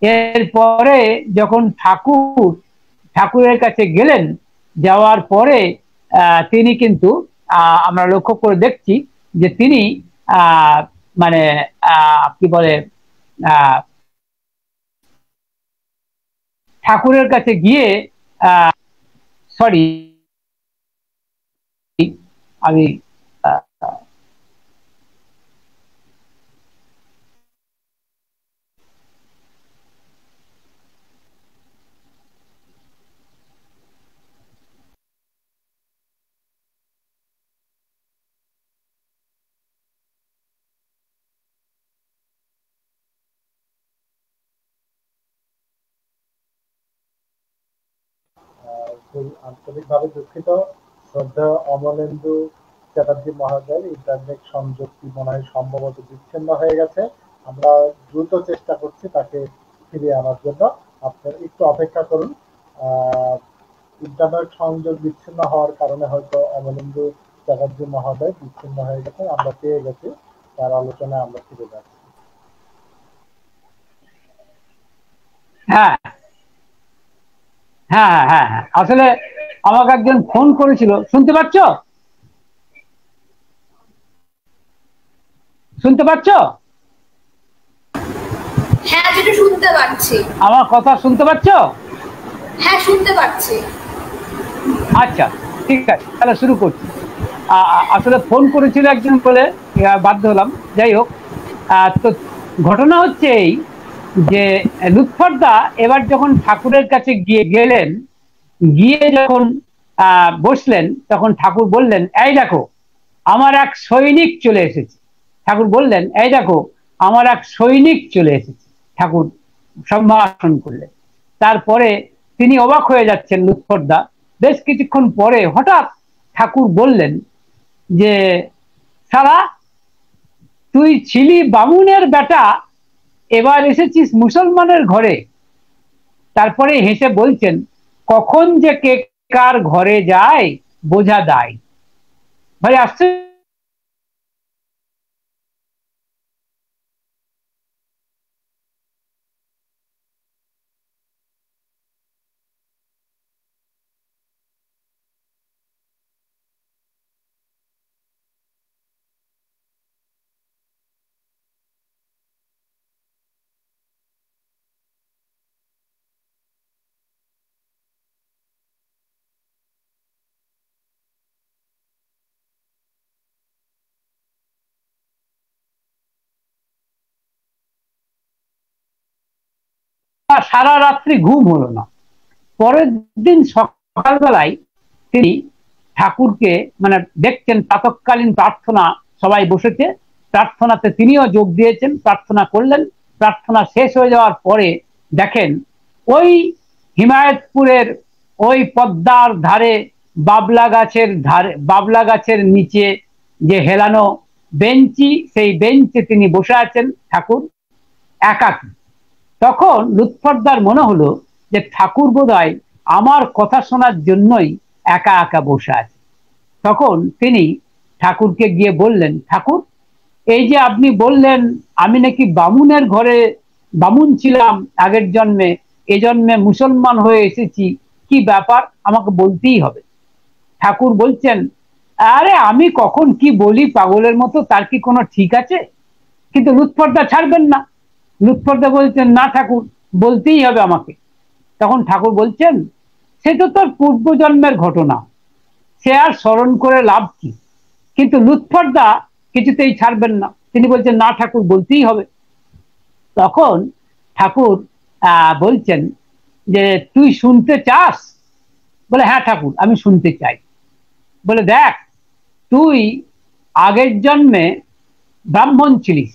Speaker 1: এরপরে যখন ঠাকুরের কাছে গেলেন, যাওয়ার পরে তিনি কিন্তু আমরা লক্ষ্য করে দেখছি যে তিনি মানে কি বলে ঠাকুরের কাছে গিয়ে সরি আমি
Speaker 2: খুব আন্তরিকভাবে দুঃখিত। শ্রদ্ধা অমলেন্দু চ্যাটার্জি মহোদয় ইন্টারনেট সংযোগটি মনে হয় সম্ভবত বিচ্ছিন্ন হয়ে গেছে। আমরা দ্রুত চেষ্টা করছি তাকে ফিরিয়ে আনার জন্য। আপনারা একটু অপেক্ষা করুন। ইন্টারনেট সংযোগ বিচ্ছিন্ন হওয়ার কারণে হয়তো অমলেন্দু চ্যাটার্জি মহোদয় বিচ্ছিন্ন হয়ে গেছে। আমরা পেয়ে গেছি, তার আলোচনায় আমরা ফিরে যাচ্ছি।
Speaker 1: হ্যাঁ হ্যাঁ হ্যাঁ হ্যাঁ, আসলে আমাকে একজন ফোন করেছিল। শুনতে পাচ্ছ? শুনতে পাচ্ছ?
Speaker 3: হ্যাঁ, যেটা শুনতে পাচ্ছি।
Speaker 1: আমার কথা শুনতে পাচ্ছ?
Speaker 3: হ্যাঁ, শুনতে পাচ্ছি।
Speaker 1: আচ্ছা, ঠিক আছে, তাহলে শুরু করছি। আসলে ফোন করেছিল একজন বলে বাধ্য হলাম। যাই হোক, তো ঘটনা হচ্ছে এই যে লুৎফরদা এবার যখন ঠাকুরের কাছে গেলেন, গিয়ে যখন বসলেন, তখন ঠাকুর বললেন, এই দেখো আমার এক সৈনিক চলে এসেছে। ঠাকুর বললেন, এই দেখো আমার এক সৈনিক চলে এসেছে। ঠাকুর সম্ভাষণ করলেন। তারপরে তিনি অবাক হয়ে যাচ্ছেন লুৎফরদা। বেশ কিছুক্ষণ পরে হঠাৎ ঠাকুর বললেন যে, সারা তুই ছিলি বামুনের বেটা, এবার এসেছিস মুসলমানের ঘরে। তারপরে হেসে বলছেন, কখন যে কে কার ঘরে যায় বোঝা দায়। ভাই আসছে সারা রাত্রি ঘুম হলো না। পরের দিন সকালবেলায় তিনি ঠাকুরকে মানে দেখছেন, প্রাতঃকালীন প্রার্থনা সবাই বসেছে, প্রার্থনাতে তিনিও যোগ দিয়েছেন, প্রার্থনা করলেন। প্রার্থনা শেষ হয়ে যাওয়ার পরে দেখেন ওই হিমায়তপুরের ওই পদ্মার ধারে বাবলা গাছের নিচে যে হেলানো বেঞ্চি, সেই বেঞ্চে তিনি বসে আছেন ঠাকুর একাকী। তখন লুৎফরদার মনে হলো যে ঠাকুর বোধহয় আমার কথা শোনার জন্যই একা একা বসে আছে। তখন তিনি ঠাকুরকে গিয়ে বললেন, ঠাকুর এই যে আপনি বললেন আমি নাকি বামুনের ঘরে বামুন ছিলাম আগের জন্মে, এ জন্মে মুসলমান হয়ে এসেছি, কি ব্যাপার আমাকে বলতেই হবে। ঠাকুর বলছেন, আরে আমি কখন কি বলি পাগলের মতো, তার কি কোনো ঠিক আছে? কিন্তু লুৎফরদা ছাড়বেন না। লুৎফরদা বলছেন, না ঠাকুর, বলতেই হবে আমাকে। তখন ঠাকুর বলছেন, সে তো তোর পূর্বজন্মের ঘটনা, সে আর স্মরণ করে লাভ কি? কিন্তু লুৎফরদা কিছুতেই ছাড়বেন না। তিনি বলছেন, না ঠাকুর, বলতেই হবে। তখন ঠাকুর বলছেন যে, তুই শুনতে চাস? বলে, হ্যাঁ ঠাকুর, আমি শুনতে চাই। বলে, দেখ তুই আগের জন্মে ব্রাহ্মণ ছিলিস,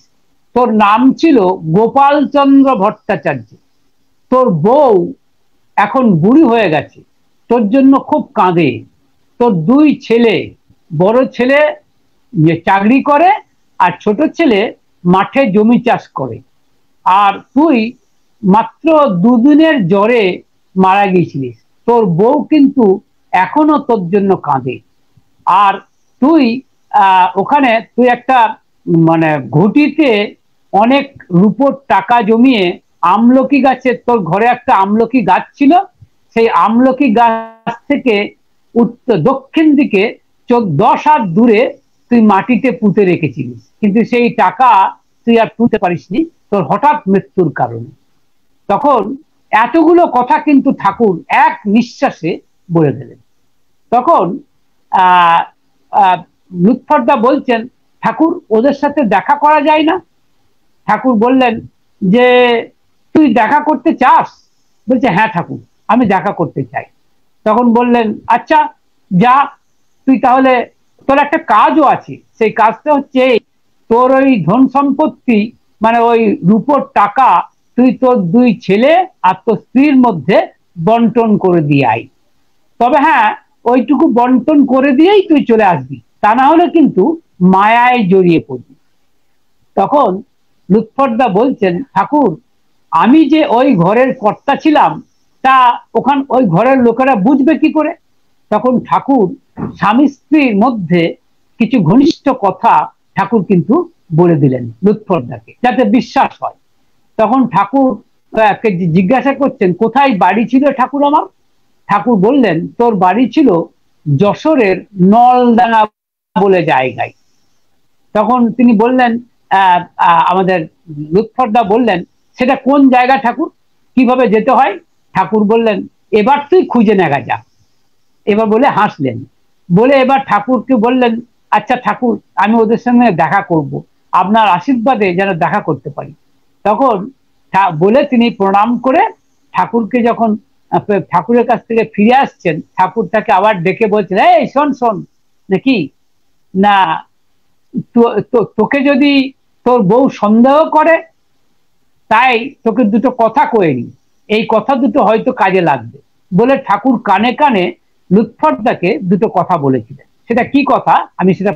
Speaker 1: তোর নাম ছিল গোপালচন্দ্র ভট্টাচার্য। তোর বউ এখন বুড়ি হয়ে গেছে, তোর জন্য খুব কাঁদে। তোর দুই ছেলে, বড় ছেলে চাকরি করে আর ছোট ছেলে মাঠে জমি চাষ করে, আর তুই মাত্র দুদিনের জ্বরে মারা গিয়েছিলিস, তোর বউ কিন্তু এখনো তোর জন্য কাঁদে। আর তুই ওখানে তুই একটা মানে ঘটিতে অনেক রূপোর টাকা জমিয়ে আমলকি গাছে, তোর ঘরে একটা আমলকি গাছ ছিল, সেই আমলকি গাছ থেকে উত্তর দক্ষিণ দিকে 10 হাত দূরে তুই মাটিতে পুঁতে রেখেছিলিস, কিন্তু সেই টাকা তুই আর তুলতে পারিসনি তোর হঠাৎ মৃত্যুর কারণে। তখন এতগুলো কথা কিন্তু ঠাকুর এক নিঃশ্বাসে বলে দিলেন। তখন লুৎফরদা বলছেন, ঠাকুর ওদের সাথে দেখা করা যায় না? ঠাকুর বললেন যে তুই দেখা করতে চাস? বলছে হ্যাঁ ঠাকুর, আমি দেখা করতে চাই। তখন বললেন আচ্ছা যা, তুই তাহলে তোর একটা কাজও আছে, সেই কাজটা হচ্ছে তোর ওই ধন সম্পত্তি মানে ওই রূপোর টাকা তুই তোর দুই ছেলে আর তোর স্ত্রীর মধ্যে বন্টন করে দিয়ে আই। তবে হ্যাঁ, ওইটুকু বন্টন করে দিয়েই তুই চলে আসবি, তা না হলে কিন্তু মায়ায় জড়িয়ে পড়বি। তখন লুৎফরদা বলছেন, ঠাকুর আমি যে ওই ঘরের কর্তা ছিলাম তা ওই ঘরের লোকেরা বুঝবে কি করে? তখন ঠাকুর স্বামী স্ত্রীর মধ্যে কিছু ঘনিষ্ঠ কথা ঠাকুর কিন্তু বলে দিলেন লুৎফরদাকে, যাতে বিশ্বাস হয়। তখন ঠাকুর জিজ্ঞাসা করছেন, কোথায় বাড়ি ছিল ঠাকুর আমার? ঠাকুর বললেন, তোর বাড়ি ছিল যশোরের নলডাঙ্গা বলে জায়গায়। তখন তিনি বললেন, আমাদের লুৎফরদা বললেন, সেটা কোন জায়গা ঠাকুর, কিভাবে যেতে হয়? ঠাকুর বললেন, এবার তুই খুঁজে নেগা যা। এবার বলে হাসলেন, বলে এবার ঠাকুরকে বললেন, আচ্ছা ঠাকুর আমি ওদের সঙ্গে দেখা করব, আপনার আশীর্বাদে যেন দেখা করতে পারি। তখন বলে তিনি প্রণাম করে ঠাকুরকে যখন ঠাকুরের কাছ থেকে ফিরে আসছেন, ঠাকুর তাকে আবার ডেকে বলছেন, এই শোন শোন, নাকি না তোকে যদি তোর বউ সন্দেহ করে, তাই তোকে দুটো কথা কয়ে নি, এই কথা দুটো হয়তো কাজে লাগবে বলে ঠাকুর কানে কানে লুৎফরদাকে দুটো কথা বলেছিলেন। সেটা কি কথা আমি সেটা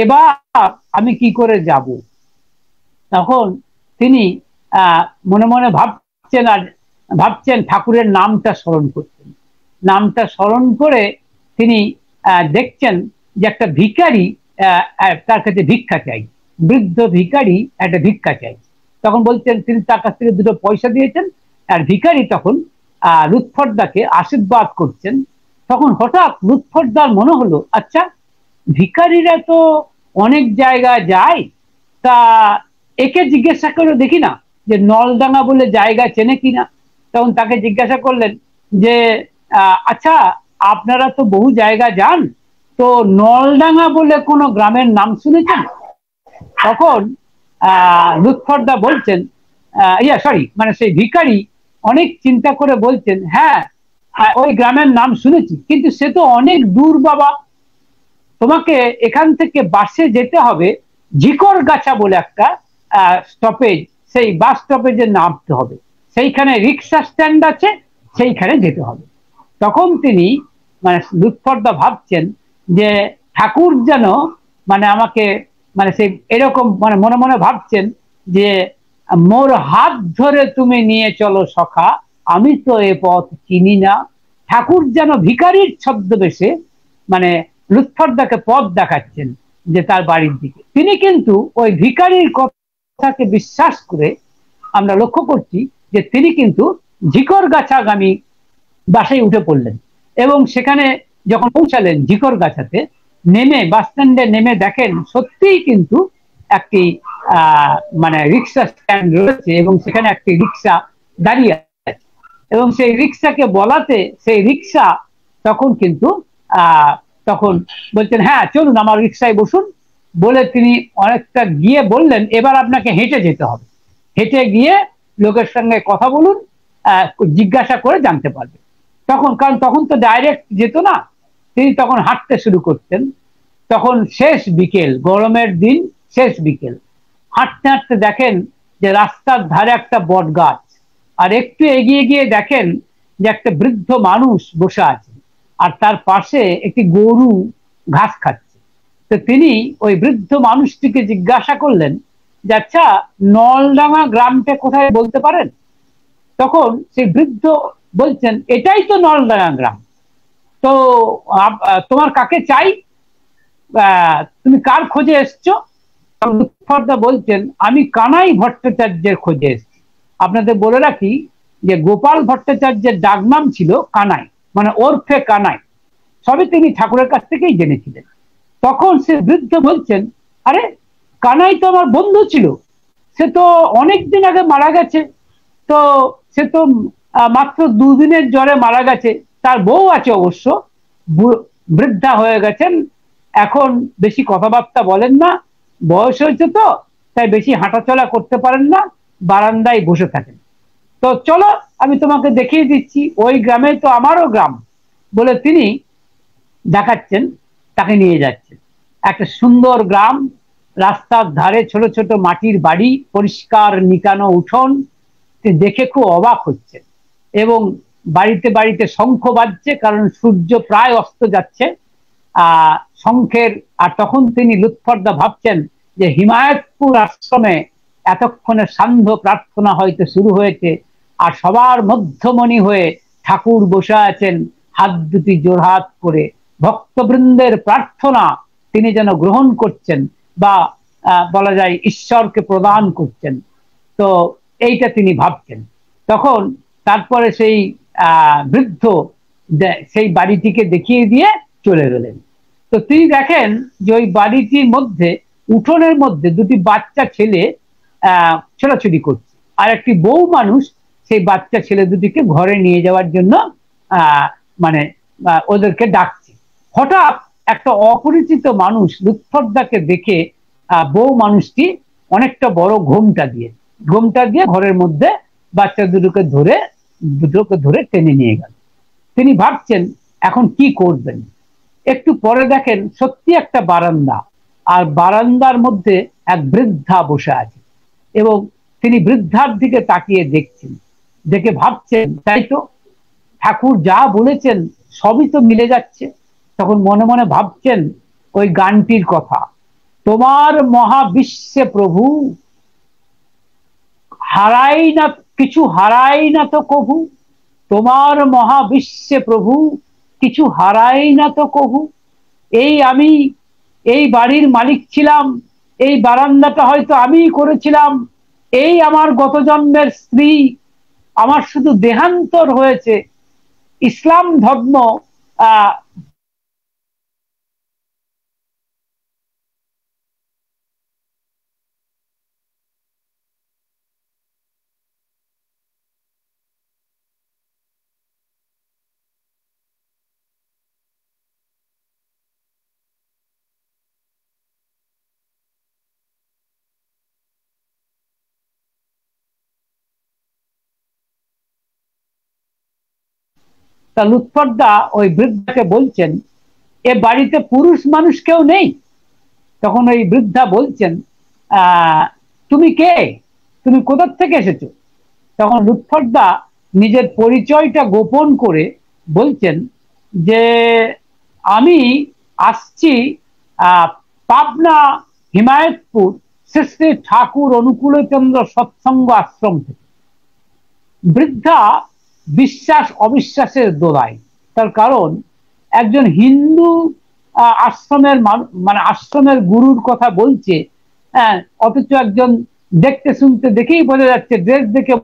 Speaker 1: এবার আমি কি করে যাব? তখন তিনি মনে মনে ভাবছেন ঠাকুরের নামটা স্মরণ করছেন। নামটা স্মরণ করে তিনি দেখছেন যে একটা ভিখারি তার কাছে ভিক্ষা চাই, বৃদ্ধ ভিখারি একটা ভিক্ষা চাই। তখন বলছেন, তিনি তার কাছ থেকে দুটো পয়সা দিয়েছেন, আর ভিখারি তখন লুৎফরদাকে আশীর্বাদ করছেন। তখন হঠাৎ লুৎফরদার মনে হলো, আচ্ছা ভিখারিরা তো অনেক জায়গায় যায়, তা একে জিজ্ঞাসা করে দেখি না যে নলডাঙ্গা বলে জায়গা চেনে কিনা। তখন তাকে জিজ্ঞাসা করলেন যে আচ্ছা আপনারা তো বহু জায়গা যান, তো নলডাঙ্গা বলে কোনো গ্রামের নাম শুনেছেন? তখন লুৎফরদা বলছেন, মানে সেই ভিখারি অনেক চিন্তা করে বলছেন, হ্যাঁ ওই গ্রামের নাম শুনেছি, কিন্তু সে তো অনেক দূর বাবা, তোমাকে এখান থেকে বাসে যেতে হবে ঝিকরগাছা বলে একটা স্টপেজ, সেই বাস স্টপেজে নামতে হবে, সেইখানে রিক্সা স্ট্যান্ড আছে, সেইখানে যেতে হবে। তখন তিনি মানে লুৎফরদা ভাবছেন যে ঠাকুর যেন মানে আমাকে মানে সেই এরকম মানে মনে মনে ভাবছেন যে মোর হাত ধরে তুমি নিয়ে চলো সখা, আমি তো এ পথ চিনি না। ঠাকুর যেন ভিখারির ছদ্মবেশে মানে লুৎফরদাকে পথ দেখাচ্ছেন যে তার বাড়ির দিকে। তিনি কিন্তু ওই ভিখারির কথাকে বিশ্বাস করে আমরা লক্ষ্য করছি যে তিনি কিন্তু ঝিকরগাছাগামী বাসে উঠে পড়লেন, এবং সেখানে যখন পৌঁছালেন ঝিকরগাছাতে নেমে বাস স্ট্যান্ডে নেমে দেখেন সত্যিই কিন্তু একটি মানে রিক্সা স্ট্যান্ড রয়েছে, এবং সেখানে একটি রিক্সা দাঁড়িয়ে আছে, এবং সেই রিক্সাকে বলাতে সেই রিক্সা তখন কিন্তু তখন বলছেন, হ্যাঁ চলুন আমার রিক্সায় বসুন, বলে তিনি অনেকটা গিয়ে বললেন, এবার আপনাকে হেঁটে যেতে হবে। হেঁটে গিয়ে লোকের সঙ্গে কথা বলুন, জিজ্ঞাসা করে জানতে পারবেন। কারণ তখন তো ডাইরেক্ট যেত না, তিনি তখন হাঁটতে শুরু করতেন। তখন শেষ বিকেল, গরমের দিন, শেষ বিকেল, হাঁটতে হাঁটতে দেখেন যে রাস্তার ধারে একটা বট গাছ, আর একটু এগিয়ে গিয়ে দেখেন যে একটা বৃদ্ধ মানুষ বসে আছে, আর তার পাশে একটি গরু ঘাস খাচ্ছে। তো তিনি ওই বৃদ্ধ মানুষটিকে জিজ্ঞাসা করলেন যে, আচ্ছা, নলডাঙ্গা গ্রামটা কোথায় বলতে পারেন? তখন সেই বৃদ্ধ বলছেন, এটাই তো নলডাঙ্গা গ্রাম। তো তোমার কাকে চাই? তুমি কার খোঁজে এসছো? মুৎফরদা বলছেন, আমি কানাই ভট্টাচার্যের খোঁজে এসেছি। আপনাদের বলে রাখি যে গোপাল ভট্টাচার্যের ডাকনাম ছিল কানাই, মানে ওরফে কানাই। সবই তিনি ঠাকুরের কাছ থেকেই জেনেছিলেন। তখন সে বৃদ্ধ বলছেন, আরে, কানাই তো আমার বন্ধু ছিল, সে তো অনেকদিন আগে মারা গেছে। তো সে তো মাত্র দুদিনের জ্বরে মারা গেছে। তার বউ আছে অবশ্য, বৃদ্ধা হয়ে গেছেন, এখন বেশি কথাবার্তা বলেন না, বয়স হয়েছে তো, তাই বেশি হাঁটাচলা করতে পারেন না, বারান্দায় বসে থাকেন। তো চলো, আমি তোমাকে দেখিয়ে দিচ্ছি, ওই গ্রামে তো আমারও গ্রাম, বলে তিনি দেখাচ্ছেন, তাকে নিয়ে যাচ্ছেন। একটা সুন্দর গ্রাম, রাস্তার ধারে ছোট ছোট মাটির বাড়ি, পরিষ্কার নিকানো উঠোন, দেখে খুব অবাক হচ্ছে। এবং বাড়িতে বাড়িতে শঙ্খ বাজছে, কারণ সূর্য প্রায় অস্ত যাচ্ছে। শঙ্খের, আর তখন তিনি লুৎফরদা ভাবছেন যে হিমায়তপুর আশ্রমে এতক্ষণে সান্ধ্য প্রার্থনা হয়তো শুরু হয়েছে, আর সবার মধ্যমণি হয়ে ঠাকুর বসে আছেন হাত দুটি জোড়হাত করে, ভক্তবৃন্দের প্রার্থনা তিনি যেন গ্রহণ করছেন, বা বলা যায় ঈশ্বরকে প্রদান করছেন। তো এইটা তিনি ভাবছেন। তখন তারপরে সেই বৃদ্ধ সেই বাড়িটিকে দেখিয়ে দিয়ে চলে গেলেন। তো তিনি দেখেন যে ওই বাড়িটির মধ্যে, উঠোনের মধ্যে দুটি বাচ্চা ছেলে ছোটাছুটি করছে, আর একটি বউ মানুষ সেই বাচ্চা ছেলে দুটিকে ঘরে নিয়ে যাওয়ার জন্য মানে ওদেরকে ডাকছে। হঠাৎ একটা অপরিচিত মানুষ লুৎফরদাকে দেখে বউ মানুষটি অনেকটা বড় ঘোমটা দিয়ে ঘরের মধ্যে বাচ্চা দুটোকে ধরে টেনে নিয়ে গেল। তিনি ভাবছেন এখন কি করবেন। একটু পরে দেখেন সত্যি একটা বারান্দা, আর বারান্দার মধ্যে এক বৃদ্ধা বসে আছে, এবং তিনি বৃদ্ধার দিকে তাকিয়ে দেখছেন, দেখে ভাবছেন, তাই তো, ঠাকুর যা বলেছেন সবই তো মিলে যাচ্ছে। তখন মনে মনে ভাবছেন ওই গানটির কথা, তোমার মহাবিশ্বে প্রভু হারাই না, কিছু হারাই না তো কভু, তোমার মহাবিশ্বে প্রভু কিছু হারাই না তো কভু। আমি এই বাড়ির মালিক ছিলাম, এই বারান্দাটা হয়তো আমিই করেছিলাম, এই আমার গত জন্মের স্ত্রী, আমার শুধু দেহান্তর হয়েছে, ইসলাম ধর্ম আহ তা লুৎফরদা ওই বৃদ্ধাকে বলছেন, এ বাড়িতে পুরুষ মানুষ কেউ নেই? তখন ওই বৃদ্ধা বলছেন, আহ তুমি কে, তুমি কোথা থেকে এসেছো? তখন লুৎফরদা নিজের পরিচয়টা গোপন করে বলছেন যে আমি আসছি পাবনা হিমায়তপুর শ্রী শ্রী ঠাকুর অনুকূলচন্দ্র সৎসঙ্গ আশ্রম থেকে। বৃদ্ধা বিশ্বাস অবিশ্বাসের দোলায়, তার কারণ একজন হিন্দু আশ্রমের মানে আশ্রমের গুরুর কথা বলছে, হ্যাঁ, অথচ একজন দেখতে শুনতে দেখেই বোঝা যাচ্ছে, ড্রেস দেখে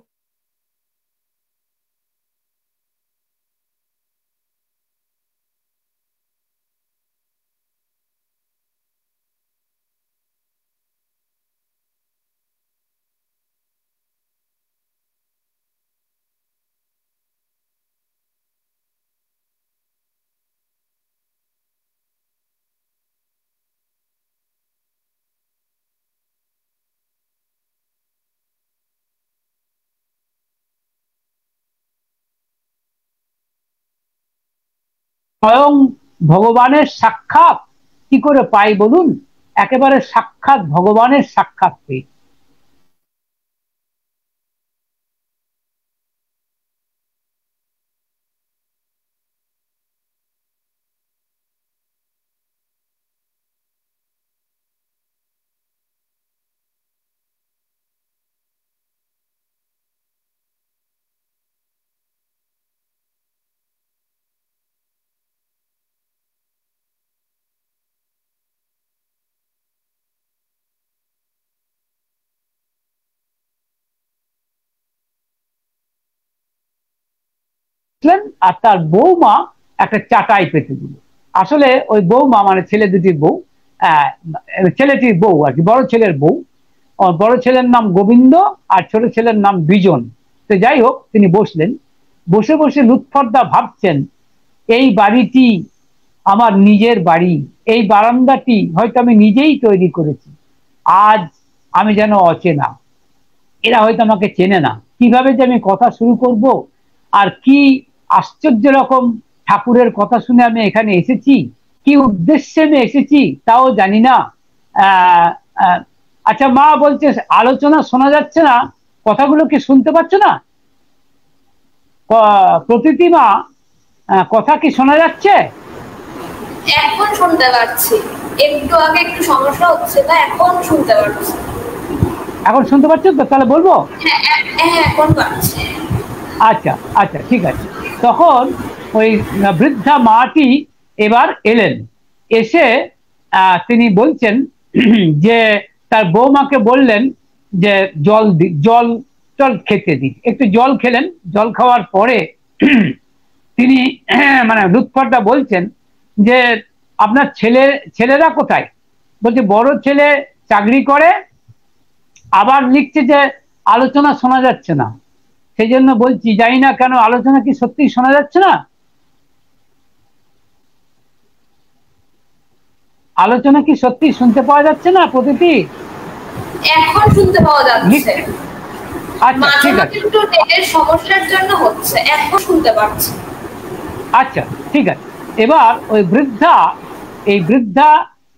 Speaker 1: স্বয়ং ভগবানের সাক্ষাৎ কি করে পাই বলুন? একেবারে সাক্ষাৎ ভগবানের সাক্ষাৎ পেয়ে। আর তার বৌমা একটা চাটাই পেতে দিল। আসলে ওই বৌমা মানে ছেলে দুটির বউ, ছেলেটির বউ আর কি, বড় ছেলের বউ। বড় ছেলের নাম গোবিন্দ আর ছোট ছেলের নাম বিজন। তো যাই হোক, তিনি বসলেন, বসে বসে লুৎফরদা ভাবছেন, এই বাড়িটি আমার নিজের বাড়ি, এই বারান্দাটি হয়তো আমি নিজেই তৈরি করেছি। আজ আমি যেন অচেনা, এরা হয়তো আমাকে চেনে না, কিভাবে যে আমি কথা শুরু করব, আর কি আশ্চর্য রকম ঠাকুরের কথা শুনে আমি এখানে এসেছি, কি উদ্দেশ্যে আমি এসেছি তাও জানি না। আচ্ছা মা, বলছে আলোচনা শোনা যাচ্ছে না, কথাগুলো কি শুনতে পাচ্ছ না? প্রতীতি মা, কথা কি শোনা যাচ্ছে?
Speaker 3: এখন শুনতে পাচ্ছি, একটু আগে একটু সমস্যা হচ্ছে, তা এখন শুনতে পাচ্ছি।
Speaker 1: এখন শুনতে পাচ্ছ তো? তাহলে বলবো।
Speaker 3: হ্যাঁ, এখন পাচ্ছি।
Speaker 1: আচ্ছা আচ্ছা, ঠিক আছে। তখন ওই বৃদ্ধা মাটি এবার এলেন, এসে তিনি বলছেন যে তার বৌমাকে বললেন যে জল জল খেতে দিন। একটু জল খেলেন, জল খাওয়ার পরে তিনি মানে লুৎফরদা বলছেন যে আপনার ছেলেরা কোথায়? বলছে বড় ছেলে চাকরি করে, আবার লিখছে যে আলোচনা শোনা যাচ্ছে না। সেই জন্য বলছি, জানি না কেন আলোচনা কি সত্যি শোনা যাচ্ছে না? আলোচনা কি সত্যি শুনতে পাওয়া যাচ্ছে না প্রতীতি?
Speaker 3: এখন শুনতে পাওয়া যাচ্ছে।
Speaker 1: আচ্ছা ঠিক আছে,
Speaker 3: একটু নেটের সমস্যার জন্য হচ্ছে, এখন শুনতে পাচ্ছি।
Speaker 1: আচ্ছা ঠিক আছে। এবার ওই বৃদ্ধা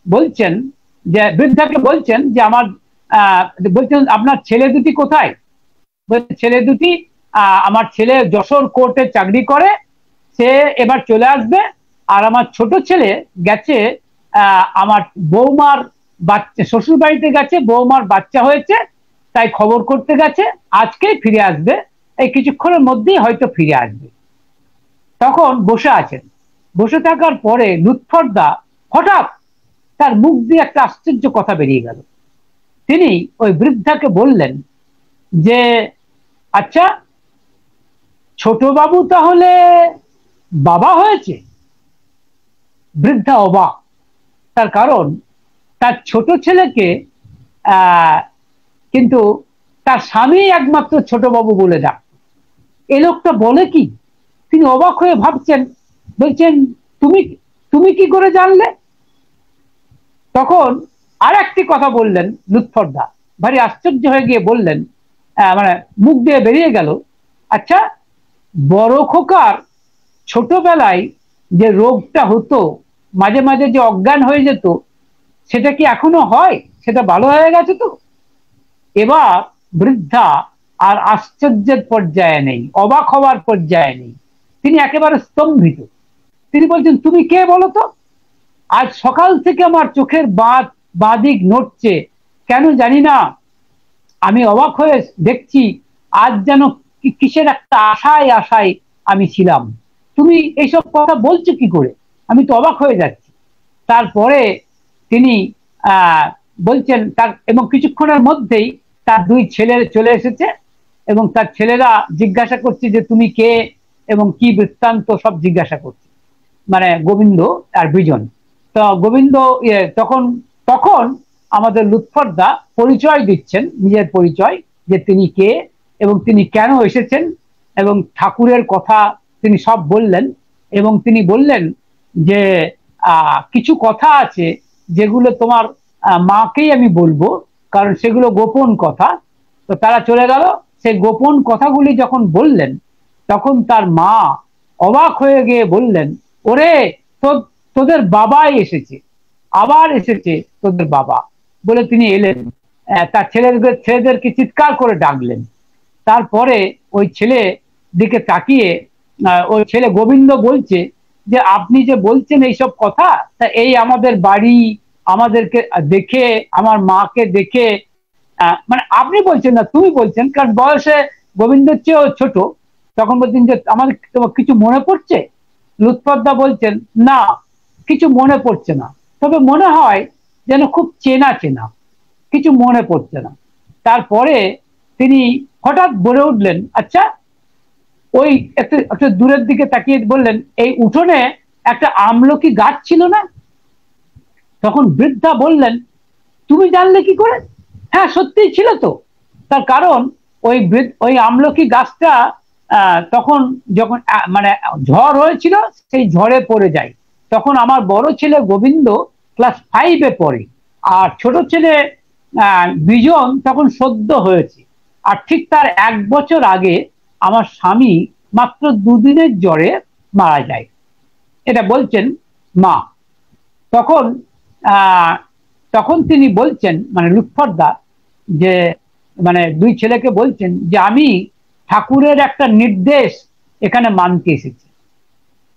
Speaker 1: বলছেন যে, বৃদ্ধাকে বলছেন যে আমার বলছেন আপনার ছেলে দুটি কোথায়? বলছে ছেলে দুটি, আমার ছেলে যশোর কোর্টে চাকরি করে, সে এবার চলে আসবে। আর আমার ছোট ছেলে গেছে আমার বৌমার বাচ্চা, শ্বশুর বাড়িতে গেছে, বৌমার বাচ্চা হয়েছে, তাই খবর করতে গেছে, আজকেই ফিরে আসবে, এই কিছুক্ষণের মধ্যেই হয়তো ফিরে আসবে। তখন বসে আছেন, বসে থাকার পরে লুৎফরদা হঠাৎ তার মুখ দিয়ে একটা আশ্চর্য কথা বেরিয়ে গেল। তিনি ওই বৃদ্ধাকে বললেন যে আচ্ছা, ছোট বাবু তাহলে বাবা হয়েছে? বৃদ্ধা অবাক, তার কারণ তার ছোট ছেলেকে কিন্তু তার স্বামী একমাত্র ছোট বাবু বলে ডাক। এ লোকটা বলে কি? তিনি অবাক হয়ে ভাবছেন, বলছেন তুমি তুমি কি করে জানলে? তখন আর একটি কথা বললেন লুৎফরদা, ভারী আশ্চর্য হয়ে গিয়ে বললেন, মানে মুখ দিয়ে বেরিয়ে গেল, আচ্ছা বড় খোকার ছোটবেলায় যে রোগটা হতো, মাঝে মাঝে যে অজ্ঞান হয়ে যেত, সেটা কি এখনো হয়? সেটা ভালো হয়ে গেছে তো? এবার বৃদ্ধা আর আশ্চর্যের পর্যায়ে নেই, অবাক হওয়ার পর্যায়ে নেই, তিনি একেবারে স্তম্ভিত। তিনি বলছেন, তুমি কে বলো তো? আজ সকাল থেকে আমার চোখের বাঁ দিক নড়ছে, কেন জানি না। আমি অবাক হয়ে দেখছি, আজ যেন কিসের একটা আশায় আমি ছিলাম। তুমি এইসব কথা বলছো কি করে? আমি তো অবাক হয়ে যাচ্ছি। তারপরে তিনি বলছেন তার, এবং কিছুক্ষণের মধ্যেই তার দুই ছেলে চলে এসেছে, এবং তার ছেলেরা জিজ্ঞাসা করছে যে তুমি কে এবং কি বৃত্তান্ত, সব জিজ্ঞাসা করছে, মানে গোবিন্দ আর বিজন। তো গোবিন্দ তখন তখন আমাদের লুৎফরদা পরিচয় দিচ্ছেন, নিজের পরিচয়, যে তিনি কে এবং তিনি কেন এসেছেন, এবং ঠাকুরের কথা তিনি সব বললেন। এবং তিনি বললেন যে কিছু কথা আছে যেগুলো তোমার মাকেই আমি বলবো, কারণ সেগুলো গোপন কথা। তো তারা চলে গেল, সেই গোপন কথাগুলি যখন বললেন, তখন তার মা অবাক হয়ে গিয়ে বললেন, ওরে তোদের বাবাই এসেছে, আবার এসেছে তোদের বাবা বলে তিনি এলেন, তার ছেলেদেরকে চিৎকার করে ডাকলেন। তারপরে ওই ছেলে দিকে তাকিয়ে ওই ছেলে গোবিন্দ বলছে যে আপনি যে বলছেন এইসব কথা, তা এই আমাদের বাড়ি, আমাদেরকে দেখে, আমার মাকে দেখে, মানে আপনি বলছেন না, তুমি বলছেন, কারণ বয়সে গোবিন্দের চেয়েও ছোট। তখন বলছেন যে আমাদের তোমার কিছু মনে পড়ছে? লুৎফরদা বলছেন না, কিছু মনে পড়ছে না, তবে মনে হয় যেন খুব চেনা চেনা, কিছু মনে পড়ছে না। তারপরে তিনি হঠাৎ বলে উঠলেন, আচ্ছা ওই একটু দূরের দিকে তাকিয়ে বললেন, এই উঠোনে একটা আমলকি গাছ ছিল না? তখন বৃদ্ধা বললেন, তুমি জানলে কি করে? হ্যাঁ সত্যিই ছিল তো, তার কারণ ওই আমলকি গাছটা তখন যখন মানে ঝড় হয়েছিল, সেই ঝড়ে পড়ে যায়। তখন আমার বড় ছেলে গোবিন্দ ক্লাস 5-এ পড়ে, আর ছোট ছেলে বিজন তখন সদ্য হয়েছে। আর ঠিক তার 1 বছর আগে আমার স্বামী মাত্র 2 দিনের জ্বরে মারা যায়। এটা বলছেন মা। তখন তখন তিনি বলছেন, মানে লুৎফরদা, যে মানে 2 ছেলেকে বলছেন যে আমি ঠাকুরের একটা নির্দেশ এখানে মানতে এসেছি।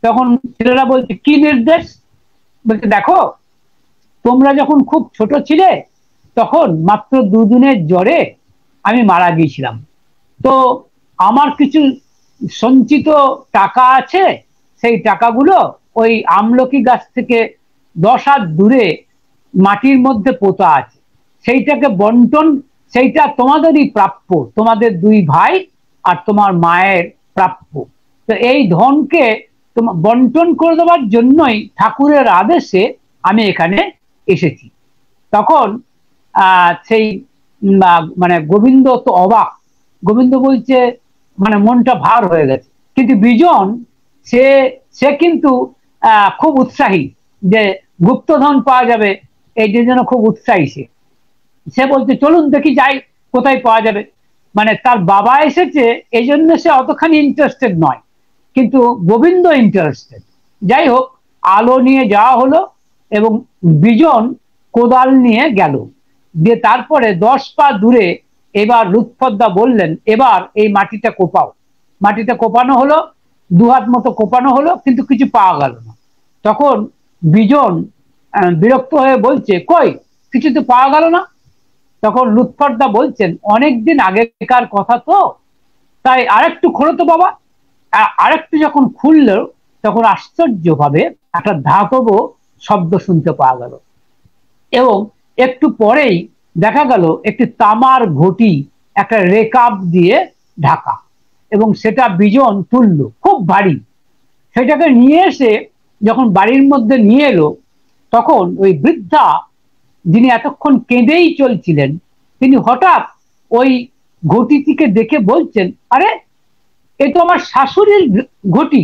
Speaker 1: তখন ছেলেরা বলছে, কি নির্দেশ? বলছে, দেখো তোমরা যখন খুব ছোট ছিলে তখন মাত্র 2 দিনের জ্বরে আমি মারা গিয়েছিলাম। তো আমার কিছু সঞ্চিত টাকা আছে, সেই টাকাগুলো ওই আমলকি গাছ থেকে 10 হাত দূরে মাটির মধ্যে পোতা আছে, সেইটাকে বন্টন, সেইটা তোমাদেরই প্রাপ্য, তোমাদের 2 ভাই আর তোমার মায়ের প্রাপ্য। তো এই ধনকে বন্টন করে দেওয়ার জন্যই ঠাকুরের আদেশে আমি এখানে এসেছি। তখন সেই মানে গোবিন্দ তো অবাক। গোবিন্দ বলছে, মানে মনটা ভার হয়ে গেছে। কিন্তু বিজন সে কিন্তু খুব উৎসাহী যে গুপ্তধন পাওয়া যাবে, এই জন্য খুব উৎসাহী। সে বলছে, চলুন দেখি যাই কোথায় পাওয়া যাবে। মানে তার বাবা এসেছে এই জন্য সে অতখানি ইন্টারেস্টেড নয়, কিন্তু গোবিন্দ ইন্টারেস্টেড। যাই হোক, আলো নিয়ে যাওয়া হলো এবং বিজন কোদাল নিয়ে গেল। দিয়ে তারপরে 10 পা দূরে এবার লুৎফরদা বললেন, এবার এই মাটিটা কোপাও। মাটিটা কোপানো হলো, 2 হাত মতো কোপানো হলো, কিন্তু কিছু পাওয়া গেল না। তখন বিজন বিরক্ত হয়ে বলছে, কই কিছু তো পাওয়া গেল না। তখন লুৎফরদা বলছেন, অনেকদিন আগেকার কথা তো, তাই আরেকটু খোলো তো বাবা। আরেকটু যখন খুললো তখন আশ্চর্যভাবে একটা ধাতব শব্দ শুনতে পাওয়া গেল, এবং একটু পরেই দেখা গেল একটি তামার ঘটি একটা রেকাব দিয়ে ঢাকা, এবং সেটা বিজন তুললো, খুব ভারী। সেটাকে নিয়ে এসে যখন বাড়ির মধ্যে নিয়ে এলো, তখন ওই বৃদ্ধা, যিনি এতক্ষণ কেঁদেই চলছিলেন, তিনি হঠাৎ ওই ঘটিটিকে দেখে বলছেন, আরে এ তো আমার শাশুড়ির ঘটি।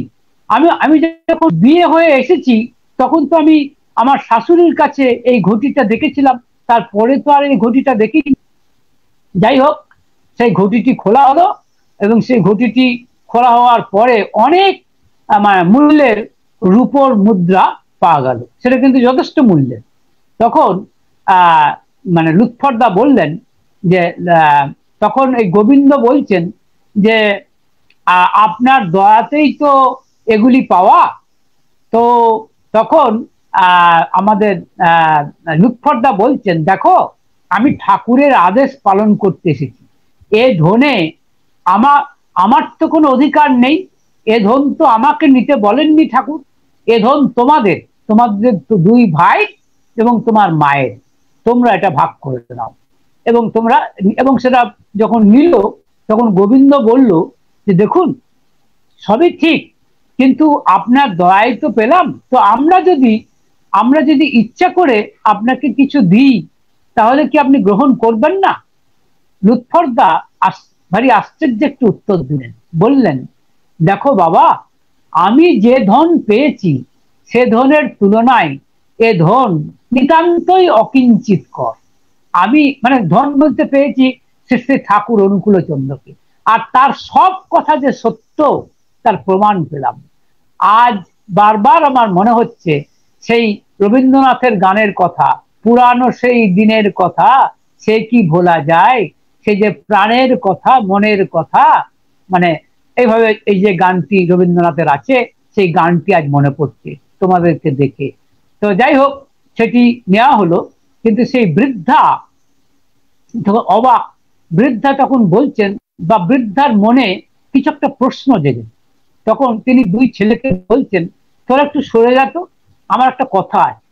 Speaker 1: আমি যখন বিয়ে হয়ে এসেছি তখন তো আমি আমার শাশুড়ির কাছে এই ঘটিটা দেখেছিলাম, তারপরে তো আর এই ঘটিটা দেখিনি। যাই হোক, সেই ঘটিটি খোলা হলো, এবং সেই ঘটিটি খোলা হওয়ার পরে অনেক মূল্যের রূপোর মুদ্রা পাওয়া গেল, সেটা কিন্তু যথেষ্ট মূল্যের। তখন মানে লুৎফরদা বললেন যে, তখন এই গোবিন্দ বলছেন যে আপনার দয়াতেই তো এগুলি পাওয়া। তো তখন আমাদের লুৎফরদা বলছেন, দেখো আমি ঠাকুরের আদেশ পালন করতে এসেছি, এ ধনে আমার তো কোনো অধিকার নেই, এ ধন তো আমাকে নিতে বলেননি ঠাকুর, এ ধন তোমাদের তো 2 ভাই এবং তোমার মায়ের, তোমরা এটা ভাগ করে নাও। এবং সেটা যখন নিল, তখন গোবিন্দ বলল যে দেখুন সবই ঠিক, কিন্তু আপনার দয়াই তো পেলাম, তো আমরা যদি ইচ্ছা করে আপনাকে কিছু দিই, তাহলে কি আপনি গ্রহণ করবেন না? লুৎফরদা ভারী আশ্চর্য একটু উত্তর দিলেন, বললেন, দেখো বাবা, আমি যে ধন পেয়েছি সে ধনের তুলনায় এ ধন নিতান্তই অকিঞ্চিতকর। আমি মানে ধন বলতে পেয়েছি শ্রী ঠাকুর অনুকূলচন্দ্রকে, আর তার সব কথা যে সত্য তার প্রমাণ পেলাম। আজ বারবার আমার মনে হচ্ছে সেই রবীন্দ্রনাথের গানের কথা, পুরানো সেই দিনের কথা, সে কি ভোলা যায়, সে যে প্রাণের কথা, মনের কথা। মানে এইভাবে এই যে গানটি রবীন্দ্রনাথের আছে, সেই গানটি আজ মনে পড়ছে তোমাদেরকে দেখে। তো যাই হোক, সেটি নেওয়া হলো। কিন্তু সেই বৃদ্ধা অবাক, বৃদ্ধা তখন বলছেন, বা বৃদ্ধার মনে কিছু একটা প্রশ্ন জেগে। তখন তিনি দুই ছেলেকে বলছেন, তোরা একটু সরে যা তো, আমার একটা কথা আছে।